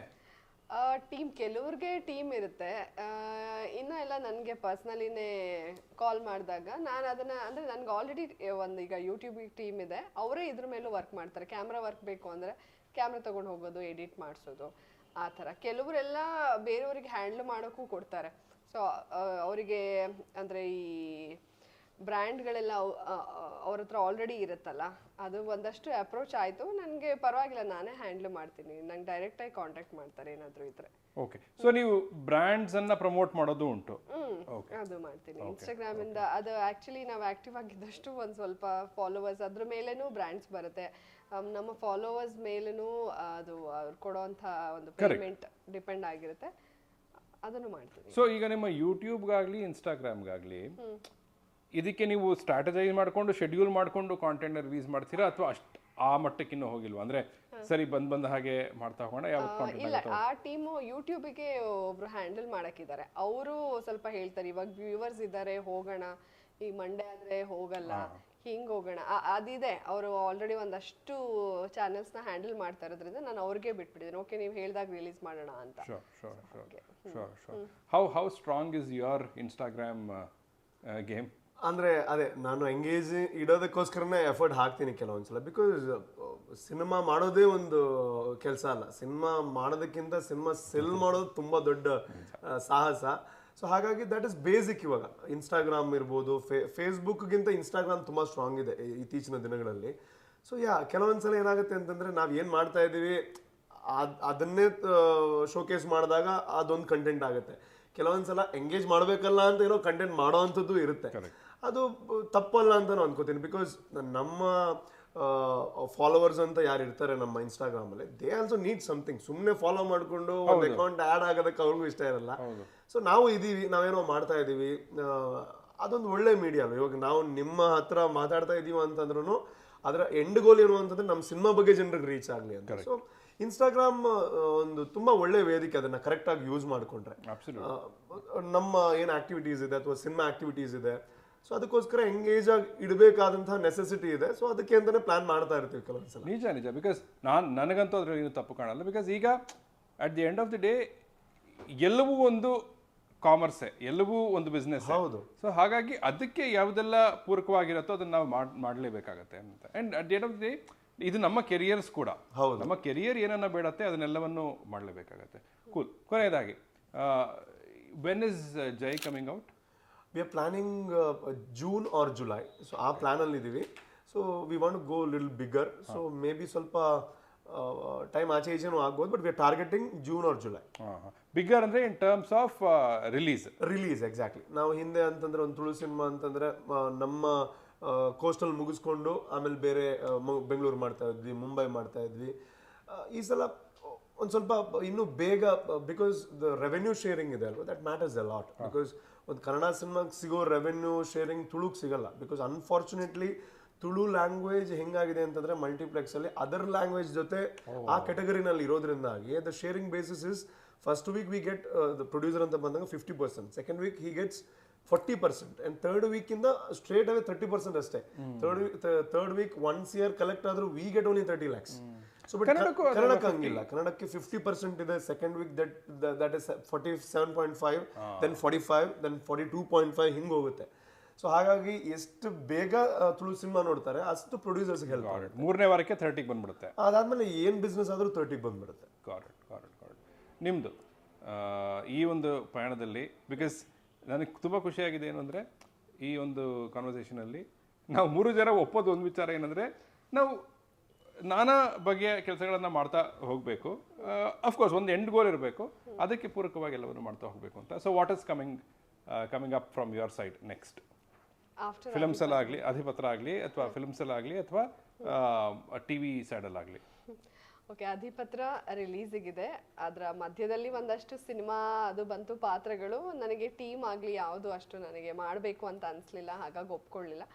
ಟೀಮ್, ಕೆಲವ್ರಿಗೆ ಟೀಮ್ ಇರುತ್ತೆ. ಇನ್ನು ಎಲ್ಲ ನನಗೆ ಪರ್ಸ್ನಲಿನೇ ಕಾಲ್ ಮಾಡಿದಾಗ ನಾನು ಅದನ್ನ, ಅಂದರೆ ನನಗೆ ಆಲ್ರೆಡಿ ಒಂದು ಈಗ ಯೂಟ್ಯೂಬಿಗೆ ಟೀಮ್ ಇದೆ, ಅವರೇ ಇದ್ರ ಮೇಲೂ ವರ್ಕ್ ಮಾಡ್ತಾರೆ. ಕ್ಯಾಮ್ರಾ ವರ್ಕ್ ಬೇಕು ಅಂದರೆ ಕ್ಯಾಮ್ರಾ ತೊಗೊಂಡು ಹೋಗೋದು, ಎಡಿಟ್ ಮಾಡಿಸೋದು, ಆ ಥರ. ಕೆಲವರೆಲ್ಲ ಬೇರೆಯವ್ರಿಗೆ ಹ್ಯಾಂಡ್ಲ್ ಮಾಡೋಕ್ಕೂ ಕೊಡ್ತಾರೆ. ಸೊ ಅವರಿಗೆ ಅಂದರೆ ಈ ಬ್ರ್ಯಾಂಡ್ಗಳೆಲ್ಲ ಅವ್ರ ಹತ್ರ ಆಲ್ರೆಡಿ ಇರುತ್ತಲ್ಲ, ಅದು ಒಂದಷ್ಟು ಅಪ್ರೋಚ್ ಆಯಿತು. ನನಗೆ ಪರವಾಗಿಲ್ಲ, ನಾನೇ ಹ್ಯಾಂಡ್ಲ್ ಮಾಡ್ತೀನಿ, ನಂಗೆ ಡೈರೆಕ್ಟಾಗಿ ಕಾಂಟ್ಯಾಕ್ಟ್ ಮಾಡ್ತಾರೆ ಏನಾದರೂ ಇದ್ರೆ. ಓಕೆ. ಸೊ ನೀವು ಬ್ರ್ಯಾಂಡ್ಸನ್ನು ಪ್ರಮೋಟ್ ಮಾಡೋದು ಉಂಟು? ಅದು ಮಾಡ್ತೀನಿ ಇನ್ಸ್ಟಾಗ್ರಾಮಿಂದ. ಅದು ಆ್ಯಕ್ಚುಲಿ ನಾವು ಆ್ಯಕ್ಟಿವ್ ಆಗಿದ್ದಷ್ಟು ಒಂದು ಸ್ವಲ್ಪ ಫಾಲೋವರ್ಸ್ ಅದ್ರ ಮೇಲೇನೂ ಬ್ರ್ಯಾಂಡ್ಸ್ ಬರುತ್ತೆ. ನಮ್ಮ ಫಾಲೋವರ್ಸ್ ಮೇಲೇನೂ ಅದು ಅವ್ರು ಕೊಡೋವಂಥ ಒಂದು ಪೇಮೆಂಟ್ ಡಿಪೆಂಡ್ ಆಗಿರುತ್ತೆ. ಅದನ್ನು ಮಾಡ್ತೀನಿ. ಸೊ ಈಗ ನಿಮ್ಮ ಯೂಟ್ಯೂಬ್ಗಾಗಲಿ ಇನ್ಸ್ಟಾಗ್ರಾಮ್ಗಾಗಲಿ ಇದಕ್ಕೆ ನೀವು ಸ್ಟ್ರಾಟಜೈಸ್ ಮಾಡಿಕೊಂಡು ಶೆಡ್ಯೂಲ್ ಮಾಡಿಕೊಂಡು ಕಾಂಟೆಂಟ್ ರಿಲೀಸ್ ಮಾಡ್ತೀರಾ, ಅಥವಾ ಆ ಮಟ್ಟಕ್ಕಿನ್ನೂ ಹೋಗಿಲ್ವಾ? ಅಂದರೆ ಸರಿ ಬಂದ ಹಾಗೆ ಮಾಡ್ತಾ ಹೋಗೋಣ? ಯಾವ ಇಲ್ಲ, ಆ ಟೀಮು ಯೂಟ್ಯೂಬಿಗೆ ಒಬ್ರು ಹ್ಯಾಂಡಲ್ ಮಾಡಕ್ಕಿದ್ದಾರೆ. ಅವರು ಸ್ವಲ್ಪ ಹೇಳ್ತಾರೆ, ಇವಾಗ ವ್ಯೂವರ್ಸ್ ಇದ್ದಾರೆ, ಹೋಗೋಣ, ಈ ಮಂಡೇ ಆದರೆ ಹೋಗಲ್ಲ, ಹಿಂಗೆ ಹೋಗೋಣ, ಅದಿದೆ. ಅವರು ಆಲ್ರೆಡಿ ಒಂದಷ್ಟು ಚಾನೆಲ್ಸ್ನ ಹ್ಯಾಂಡಲ್ ಮಾಡ್ತಾ ಇರೋದ್ರಿಂದ ನಾನು ಅವ್ರಿಗೆ ಬಿಟ್ಬಿಟ್ಟಿದ್ದೀನಿ. ಓಕೆ, ನೀವು ಹೇಳಿದಾಗ ರಿಲೀಸ್ ಮಾಡೋಣ ಅಂತ. How strong is your Instagram game? ಅಂದರೆ ಅದೇ, ನಾನು ಎಂಗೇಜ್ ಇಡೋದಕ್ಕೋಸ್ಕರನೇ ಎಫರ್ಟ್ ಹಾಕ್ತೀನಿ ಕೆಲವೊಂದ್ಸಲ. ಬಿಕಾಸ್ ಸಿನಿಮಾ ಮಾಡೋದೇ ಒಂದು ಕೆಲಸ ಅಲ್ಲ, ಸಿನಿಮಾ ಮಾಡೋದಕ್ಕಿಂತ ಸಿನಿಮಾ ಸೆಲ್ ಮಾಡೋದು ತುಂಬ ದೊಡ್ಡ ಸಾಹಸ. ಸೊ ಹಾಗಾಗಿ ದಟ್ ಇಸ್ ಬೇಸಿಕ್. ಇವಾಗ ಇನ್ಸ್ಟಾಗ್ರಾಮ್ ಇರ್ಬೋದು, ಫೇಸ್ಬುಕ್ಗಿಂತ ಇನ್ಸ್ಟಾಗ್ರಾಮ್ ತುಂಬ ಸ್ಟ್ರಾಂಗ್ ಇದೆ ಇತ್ತೀಚಿನ ದಿನಗಳಲ್ಲಿ. ಸೊ ಕೆಲವೊಂದ್ಸಲ ಏನಾಗುತ್ತೆ ಅಂತಂದರೆ ನಾವು ಏನು ಮಾಡ್ತಾ ಇದ್ದೀವಿ ಅದನ್ನೇ ಶೋಕೇಸ್ ಮಾಡಿದಾಗ ಅದೊಂದು ಕಂಟೆಂಟ್ ಆಗುತ್ತೆ. ಕೆಲವೊಂದ್ಸಲ ಎಂಗೇಜ್ ಮಾಡಬೇಕಲ್ಲ ಅಂತ ಏನೋ ಕಂಟೆಂಟ್ ಮಾಡೋ ಅಂಥದ್ದು ಇರುತ್ತೆ. ಅದು ತಪ್ಪಲ್ಲ ಅಂತ ನಾನು ಅನ್ಕೋತೀನಿ. ಬಿಕಾಸ್ ನಮ್ಮ ಫಾಲೋವರ್ಸ್ ಅಂತ ಯಾರು ಇರ್ತಾರೆ ನಮ್ಮ ಇನ್ಸ್ಟಾಗ್ರಾಮಲ್ಲಿ, ದೇ ಆಲ್ಸೋ ನೀಡ್ ಸಮಥಿಂಗ್. ಸುಮ್ಮನೆ ಫಾಲೋ ಮಾಡಿಕೊಂಡು ಒಂದು ಅಕೌಂಟ್ ಆ್ಯಡ್ ಆಗೋದಕ್ಕೆ ಅವ್ರಿಗೂ ಇಷ್ಟ ಇರಲ್ಲ. ಸೊ ನಾವು ಇದೀವಿ, ನಾವೇನೋ ಮಾಡ್ತಾ ಇದ್ದೀವಿ, ಅದೊಂದು ಒಳ್ಳೆ ಮೀಡಿಯಾ ಅಲ್ಲ. ಇವಾಗ ನಾವು ನಿಮ್ಮ ಹತ್ರ ಮಾತಾಡ್ತಾ ಇದ್ದೀವಿ ಅಂತಂದ್ರೂ ಅದರ ಎಂಡ್ ಗೋಲ್ ಏನು ಅಂತಂದ್ರೆ ನಮ್ಮ ಸಿನಿಮಾ ಬಗ್ಗೆ ಜನರಿಗೆ ರೀಚ್ ಆಗಲಿ ಅಂತ. ಸೊ ಇನ್ಸ್ಟಾಗ್ರಾಮ್ ಒಂದು ತುಂಬಾ ಒಳ್ಳೆ ವೇದಿಕೆ, ಅದನ್ನ ಕರೆಕ್ಟ್ ಆಗಿ ಯೂಸ್ ಮಾಡ್ಕೊಂಡ್ರೆ. ನಮ್ಮ ಏನು ಆಕ್ಟಿವಿಟೀಸ್ ಇದೆ ಅಥವಾ ಸಿನಿಮಾ ಆಕ್ಟಿವಿಟೀಸ್ ಇದೆ, ಸೊ ಅದಕ್ಕೋಸ್ಕರ ಎಂಗೇಜ್ ಆಗಿ ಇಡಬೇಕಾದಂತಹ ನೆಸೆಸಿಟಿ ಇದೆ. ಸೊ ಅದಕ್ಕೆ ಅಂತಾನೆ ಪ್ಲಾನ್ ಮಾಡ್ತಾ ಇರ್ತೀವಿ ಕೆಲವೊಂದ್ಸಲ. ನಿಜ. ಬಿಕಾಸ್ ನನಗಂತೂ ಅದ್ರಲ್ಲಿ ಏನು ತಪ್ಪು ಕಾಣಲ್ಲ. ಬಿಕಾಸ್ ಈಗ at the end of the day ಎಲ್ಲವೂ ಒಂದು ಕಾಮರ್ಸೇ, ಎಲ್ಲವೂ ಒಂದು ಬಿಸ್ನೆಸ್. ಹೌದು. ಸೊ ಹಾಗಾಗಿ ಅದಕ್ಕೆ ಯಾವುದೆಲ್ಲ ಪೂರಕವಾಗಿರುತ್ತೋ ಅದನ್ನ ನಾವು ಮಾಡಲೇಬೇಕಾಗತ್ತೆ ಅಂತ. And at the end of the day ಇದು ನಮ್ಮ ಕೆರಿಯರ್ಸ್ ಕೂಡ. ನಮ್ಮ ಕೆರಿಯರ್ ಏನನ್ನ ಬೇಡತ್ತೆ ಅದನ್ನೆಲ್ಲವನ್ನು ಮಾಡಲೇಬೇಕಾಗತ್ತೆ. ಕೂಲ್. ಕೊನೆಯದಾಗಿ, when is Jai coming out? We are planning June or July. So ಆ ಪ್ಲಾನಲ್ಲಿ ಇದ್ದೀವಿ. So we want to go little bigger. So maybe ಸ್ವಲ್ಪ ಟೈಮ್ ಆಚೆ ಈಚೆನೂ ಆಗ್ಬೋದು, but we are targeting June or July. Bigger ಅಂದ್ರೆ in terms of release exactly. ನಾವು ಹಿಂದೆ ಅಂತಂದ್ರೆ ಒಂದು ತುಳು ಸಿನಿಮಾ ಅಂತಂದ್ರೆ ನಮ್ಮ ಕೋಸ್ಟಲ್ ಮುಗಿಸ್ಕೊಂಡು ಆಮೇಲೆ ಬೇರೆ ಬೆಂಗಳೂರು ಮಾಡ್ತಾ ಇದ್ವಿ, ಮುಂಬೈ ಮಾಡ್ತಾ ಇದ್ವಿ. ಈ ಸಲ ಒಂದು ಸ್ವಲ್ಪ ಇನ್ನೂ ಬೇಗ, ಬಿಕಾಸ್ ದ ರೆವೆನ್ಯೂ ಶೇರಿಂಗ್ ಇದೆ ಅಲ್ವಾ, that matters a lot. Because ಒಂದು ಕನ್ನಡ ಸಿನಿಮಾಗೆ ಸಿಗೋ ರೆವೆನ್ಯೂ ಶೇರಿಂಗ್ ತುಳುಗೆ ಸಿಗಲ್ಲ. ಬಿಕಾಸ್ ಅನ್ಫಾರ್ಚುನೇಟ್ಲಿ ತುಳು ಲ್ಯಾಂಗ್ವೇಜ್ ಹೆಂಗಾಗಿದೆ ಅಂತಂದ್ರೆ ಮಲ್ಟಿಪ್ಲೆಕ್ಸ್ ಅಲ್ಲಿ ಅದರ್ ಲ್ಯಾಂಗ್ವೇಜ್ ಜೊತೆ ಆ ಕೆಟಗರಿನಲ್ಲಿ ಇರೋದ್ರಿಂದಾಗಿ the sharing basis is first week we get the producer ಅಂತ ಬಂದಾಗ 50%, second week he gets 40%, and third week ಇಂದ ಸ್ಟ್ರೇಟ್ ಅವೇ 30% ಅಷ್ಟೇ. Third week once year collect ಆದ್ರೂ we get only 30 lakhs. So but ಕನ್ನಡಕ್ಕೆ ಹಂಗಿಲ್ಲ, ಕನ್ನಡಕ್ಕೆ 50% ಇದೆ second week, that is 47.5, then 45, then 42.5 ಹಿಂಗೆ ಹೋಗುತ್ತೆ. ಸೊ ಹಾಗಾಗಿ ಎಷ್ಟು ಬೇಗ ತುಳು ಸಿನಿಮಾ ನೋಡ್ತಾರೆ ಅಷ್ಟು ಪ್ರೊಡ್ಯೂಸರ್ಸ್ ಹೆಲ್ಪ್ ಆಗುತ್ತೆ. 3ನೇ ವಾರಕ್ಕೆ 30ಗೆ ಬಂದ್ಬಿಡುತ್ತೆ. ಅದಾದ್ಮೇಲೆ ಏನ್ ಬಿಸ್ನೆಸ್ ಆದ್ರೂ 30ಗೆ ಬಂದ್ಬಿಡುತ್ತೆ. ಗಾಡ್ ನಿಮ್ಮದು ಈ ಒಂದು ಪಯಣದಲ್ಲಿ, ಬಿಕಾಸ್ ನನಗೆ ತುಂಬ ಖುಷಿಯಾಗಿದೆ ಏನು ಅಂದರೆ ಈ ಒಂದು ಕಾನ್ವರ್ಸೇಷನಲ್ಲಿ ನಾವು 3 ಜನ ಒಪ್ಪೋದು ಒಂದು ವಿಚಾರ ಏನಂದರೆ ನಾವು ನಾನಾ ಬಗೆಯ ಕೆಲಸಗಳನ್ನು ಮಾಡ್ತಾ ಹೋಗಬೇಕು. ಅಫ್ಕೋರ್ಸ್ ಒಂದು ಎಂಡ್ ಗೋಲ್ ಇರಬೇಕು, ಅದಕ್ಕೆ ಪೂರಕವಾಗಿ ಎಲ್ಲವನ್ನು ಮಾಡ್ತಾ ಹೋಗಬೇಕು ಅಂತ. So what is coming up from your side next? ಫಿಲಮ್ಸಲ್ಲಾಗಲಿ, ಅಧಿಪತ್ರ ಆಗಲಿ, ಅಥವಾ ಫಿಲ್ಮ್ಸಲ್ಲಾಗಲಿ, ಅಥವಾ TV ಸೈಡಲ್ಲಾಗಲಿ. ಓಕೆ, ಅಧಿಪತ್ರ ರಿಲೀಸಿಗಿದೆ. ಅದರ ಮಧ್ಯದಲ್ಲಿ ಒಂದಷ್ಟು ಸಿನಿಮಾ ಅದು ಬಂತು, ಪಾತ್ರಗಳು. ನನಗೆ ಟೀಮ್ ಆಗಲಿ ಯಾವುದು ಅಷ್ಟು ನನಗೆ ಮಾಡಬೇಕು ಅಂತ ಅನಿಸ್ಲಿಲ್ಲ, ಹಾಗಾಗಿ ಒಪ್ಕೊಳ್ಳಿಲ್ಲ.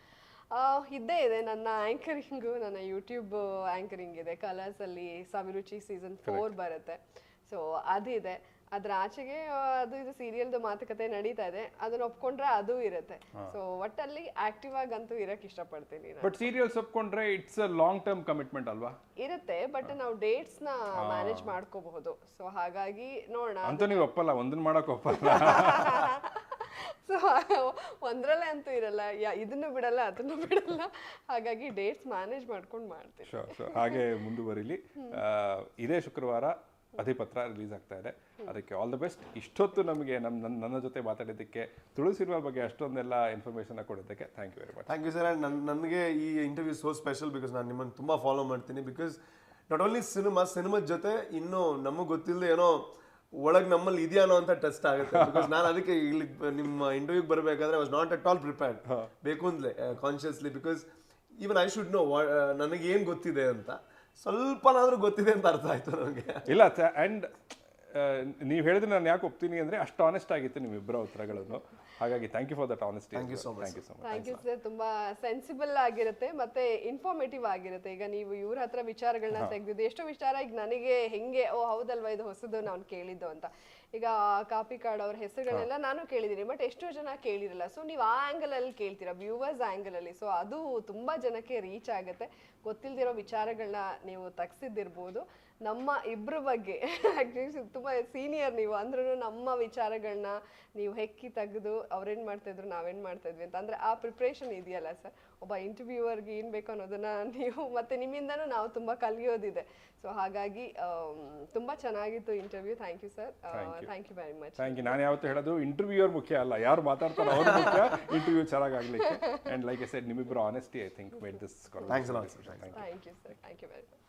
ಇದ್ದೇ ಇದೆ ನನ್ನ ಆ್ಯಂಕರಿಂಗು, ನನ್ನ ಯೂಟ್ಯೂಬ್ ಆ್ಯಂಕರಿಂಗ್ ಇದೆ. ಕಲರ್ಸಲ್ಲಿ ಸವಿರುಚಿ ಸೀಸನ್ 4 ಬರುತ್ತೆ. ಸೊ ಅದಿದೆ. ಅದ್ರ ಆಚೆಗೆ ಅದು ಇದು ಸೀರಿಯಲ್ದು ಮಾತುಕತೆ ನಡೀತಾ ಇದೆ. ಅದನ್ನ ಒಪ್ಕೊಂಡ್ರೆ ಅದು ಇರುತ್ತೆ. ಸೊ ಒಟ್ಟಲ್ಲಿ ಆಕ್ಟಿವ್ ಆಗಂತೂ ಇರಕ್ ಇಷ್ಟಪಡ್ತೀನಿ. ಬಟ್ ಸೀರಿಯಲ್ಸ್ ಒಪ್ಕೊಂಡ್ರೆ it's a long term commitment ಅಲ್ವಾ? ಇರುತ್ತೆ, ಬಟ್ ನಾವು ಡೇಟ್ಸ್ ನ ಮ್ಯಾನೇಜ್ ಮಾಡ್ಕೋಬಹುದು. ಸೊ ಹಾಗಾಗಿ ನೋಡೋಣ. ಅಂತ ನೀವು ಒಪ್ಪಲ್ಲ, ಒಂದನ್ನ ಮಾಡಕ್ ಒಪ್ಪಲ್ಲ. ಸೊ ಒಂದ್ರಲ್ಲೇ ಅಂತೂ ಇರಲ್ಲ, ಇದನ್ನು ಬಿಡಲ್ಲ ಅದನ್ನು ಬಿಡಲ್ಲ. ಹಾಗಾಗಿ ಡೇಟ್ಸ್ ಮ್ಯಾನೇಜ್ ಮಾಡ್ಕೊಂಡು ಮಾಡ್ತೀನಿ. ಹಾಗೆ ಮುಂದುವರಿಲಿ. ಇದೇ ಶುಕ್ರವಾರ ಅಧಿಪತ್ರ ರಿಲೀಸ್ ಆಗ್ತಾ ಇದೆ. ಅದಕ್ಕೆ ಆಲ್ ದ ಬೆಸ್ಟ್. ಇಷ್ಟೊತ್ತು ನಮಗೆ ನನ್ನ ಜೊತೆ ಮಾತಾಡಿದ್ದಕ್ಕೆ, ತುಳು ಸಿನಿಮಾ ಬಗ್ಗೆ ಅಷ್ಟೊಂದೆಲ್ಲ ಇನ್ಫಾರ್ಮೇಷನ್ ಕೊಡೋದಕ್ಕೆ thank you very much. Thank you sir. ನನಗೆ ಈ ಇಂಟರ್ವ್ಯೂ ಸೋ ಸ್ಪೆಷಲ್ ಬಿಕಾಸ್ ನಾನು ನಿಮ್ಮನ್ನು ತುಂಬ ಫಾಲೋ ಮಾಡ್ತೀನಿ. ಬಿಕಾಸ್ ನಾಟ್ ಓನ್ಲಿ ಸಿನಿಮಾದ ಜೊತೆ ಇನ್ನೂ ನಮಗೆ ಗೊತ್ತಿಲ್ಲದೆ ಏನೋ ಒಳಗೆ ನಮ್ಮಲ್ಲಿ ಇದೆಯಾನೋ ಅಂತ ಟೆಸ್ಟ್ ಆಗುತ್ತೆ. ಬಿಕಾಸ್ ನಾನು ಅದಕ್ಕೆ ಇಲ್ಲಿ ನಿಮ್ಮ ಇಂಟರ್ವ್ಯೂಗೆ ಬರಬೇಕಾದ್ರೆ was not at all prepared, ಬೇಕು ಅಂತಲೇ consciously. Because even I should know ನನಗೆ ಏನು ಗೊತ್ತಿದೆ ಅಂತ, ಸ್ವಲ್ಪನಾದ್ರೂ ಗೊತ್ತಿದೆ ಅಂತ ಅರ್ಥ ಆಯ್ತು ನನಗೆ. ಇಲ್ಲ, ಆ್ಯಂಡ್ ನೀವು ಹೇಳಿದ್ರೆ ನಾನು ಯಾಕೆ ಒಪ್ತೀನಿ ಅಂದರೆ ಅಷ್ಟು ಆನೆಸ್ಟ್ ಆಗಿತ್ತು ನಿಮ್ಮಿಬ್ಬರ ಉತ್ತರಗಳನ್ನು. ಹಾಗಾಗಿ thank you for that honesty. Thank you so much. Thank you sir. ತುಂಬಾ ಸೆನ್ಸಿಬಲ್ ಆಗಿರುತ್ತೆ ಮತ್ತೆ ಇನ್ಫಾರ್ಮೇಟಿವ್ ಆಗಿರುತ್ತೆ. ಈಗ ನೀವು ಇವ್ರ ಹತ್ರ ವಿಚಾರಗಳನ್ನ ತೆಗೆದಿದ್ದು ಎಷ್ಟೋ ವಿಚಾರ ಈಗ ನನಗೆ ಹೆಂಗೆ ಓ ಹೌದಲ್ವಾ ಇದು ಹೊಸದು ನಾನು ಕೇಳಿದ್ದು ಅಂತ. ಈಗ ಕಾಪಿ ಕಾರ್ಡ್ ಅವ್ರ ಹೆಸರುಗಳನ್ನೆಲ್ಲ ನಾನು ಕೇಳಿದ್ದೀನಿ, ಬಟ್ ಎಷ್ಟೋ ಜನ ಕೇಳಿರಲ್ಲ. ಸೊ ನೀವು ಆ ಆ್ಯಂಗಲ್ ಅಲ್ಲಿ ಕೇಳ್ತೀರಾ, ವ್ಯೂವರ್ಸ್ ಆ್ಯಂಗಲ್ ಅಲ್ಲಿ. ಸೊ ಅದು ತುಂಬಾ ಜನಕ್ಕೆ ರೀಚ್ ಆಗುತ್ತೆ. ಗೊತ್ತಿಲ್ದಿರೋ ವಿಚಾರಗಳನ್ನ ನೀವು ತಗ್ಸಿದ್ದಿರ್ಬೋದು. ನಮ್ಮ ಇಬ್ರ ಬಗ್ಗೆ ಆಕ್ಚುಲಿ ತುಂಬಾ ಸೀನಿಯರ್ ನೀವು ಅಂದ್ರೂ ನಮ್ಮ ವಿಚಾರಗಳನ್ನ ನೀವು ಹೆಕ್ಕಿ ತೆಗೆದು ಅವ್ರೇನ್ ಮಾಡ್ತಾ ಇದ್ರು ನಾವೇನ್ ಮಾಡ್ತಾ ಇದ್ವಿ ಅಂತ, ಅಂದ್ರೆ ಆ ಪ್ರಿಪ್ರೇಷನ್ ಇದೆಯಲ್ಲ ಸರ್, ಒಬ್ಬ ಇಂಟರ್ವ್ಯೂವರ್ಗೆ ಏನ್ ಬೇಕು ಅನ್ನೋದನ್ನ ನೀವು ಮತ್ತೆ ನಿಮ್ಮಿಂದನೂ ನಾವು ತುಂಬಾ ಕಲಿಯೋದಿದೆ. ಸೊ ಹಾಗಾಗಿ ತುಂಬಾ ಚೆನ್ನಾಗಿತ್ತು interview. Thank you sir. Thank you very much. Thank you. ನಾನು ಯಾವತ್ತೂ ಹೇಳೋದು ಇಂಟರ್ವ್ಯೂವರ್ ಮುಖ್ಯ ಅಲ್ಲ, ಯಾರು ಮಾತಾಡ್ತಾರೋ ಅವ್ರ ಮುಖ್ಯ, ಇಂಟರ್ವ್ಯೂ ಚೆನ್ನಾಗಾಗ್ಲಿಕ್ಕೆ. ಅಂಡ್ ಲೈಕ್ ಐ ಸೆಡ್, ನಿಮ್ಮಿಬ್ಬರು honesty I think made this. Thanks a lot. Thank you sir. Thank you very much.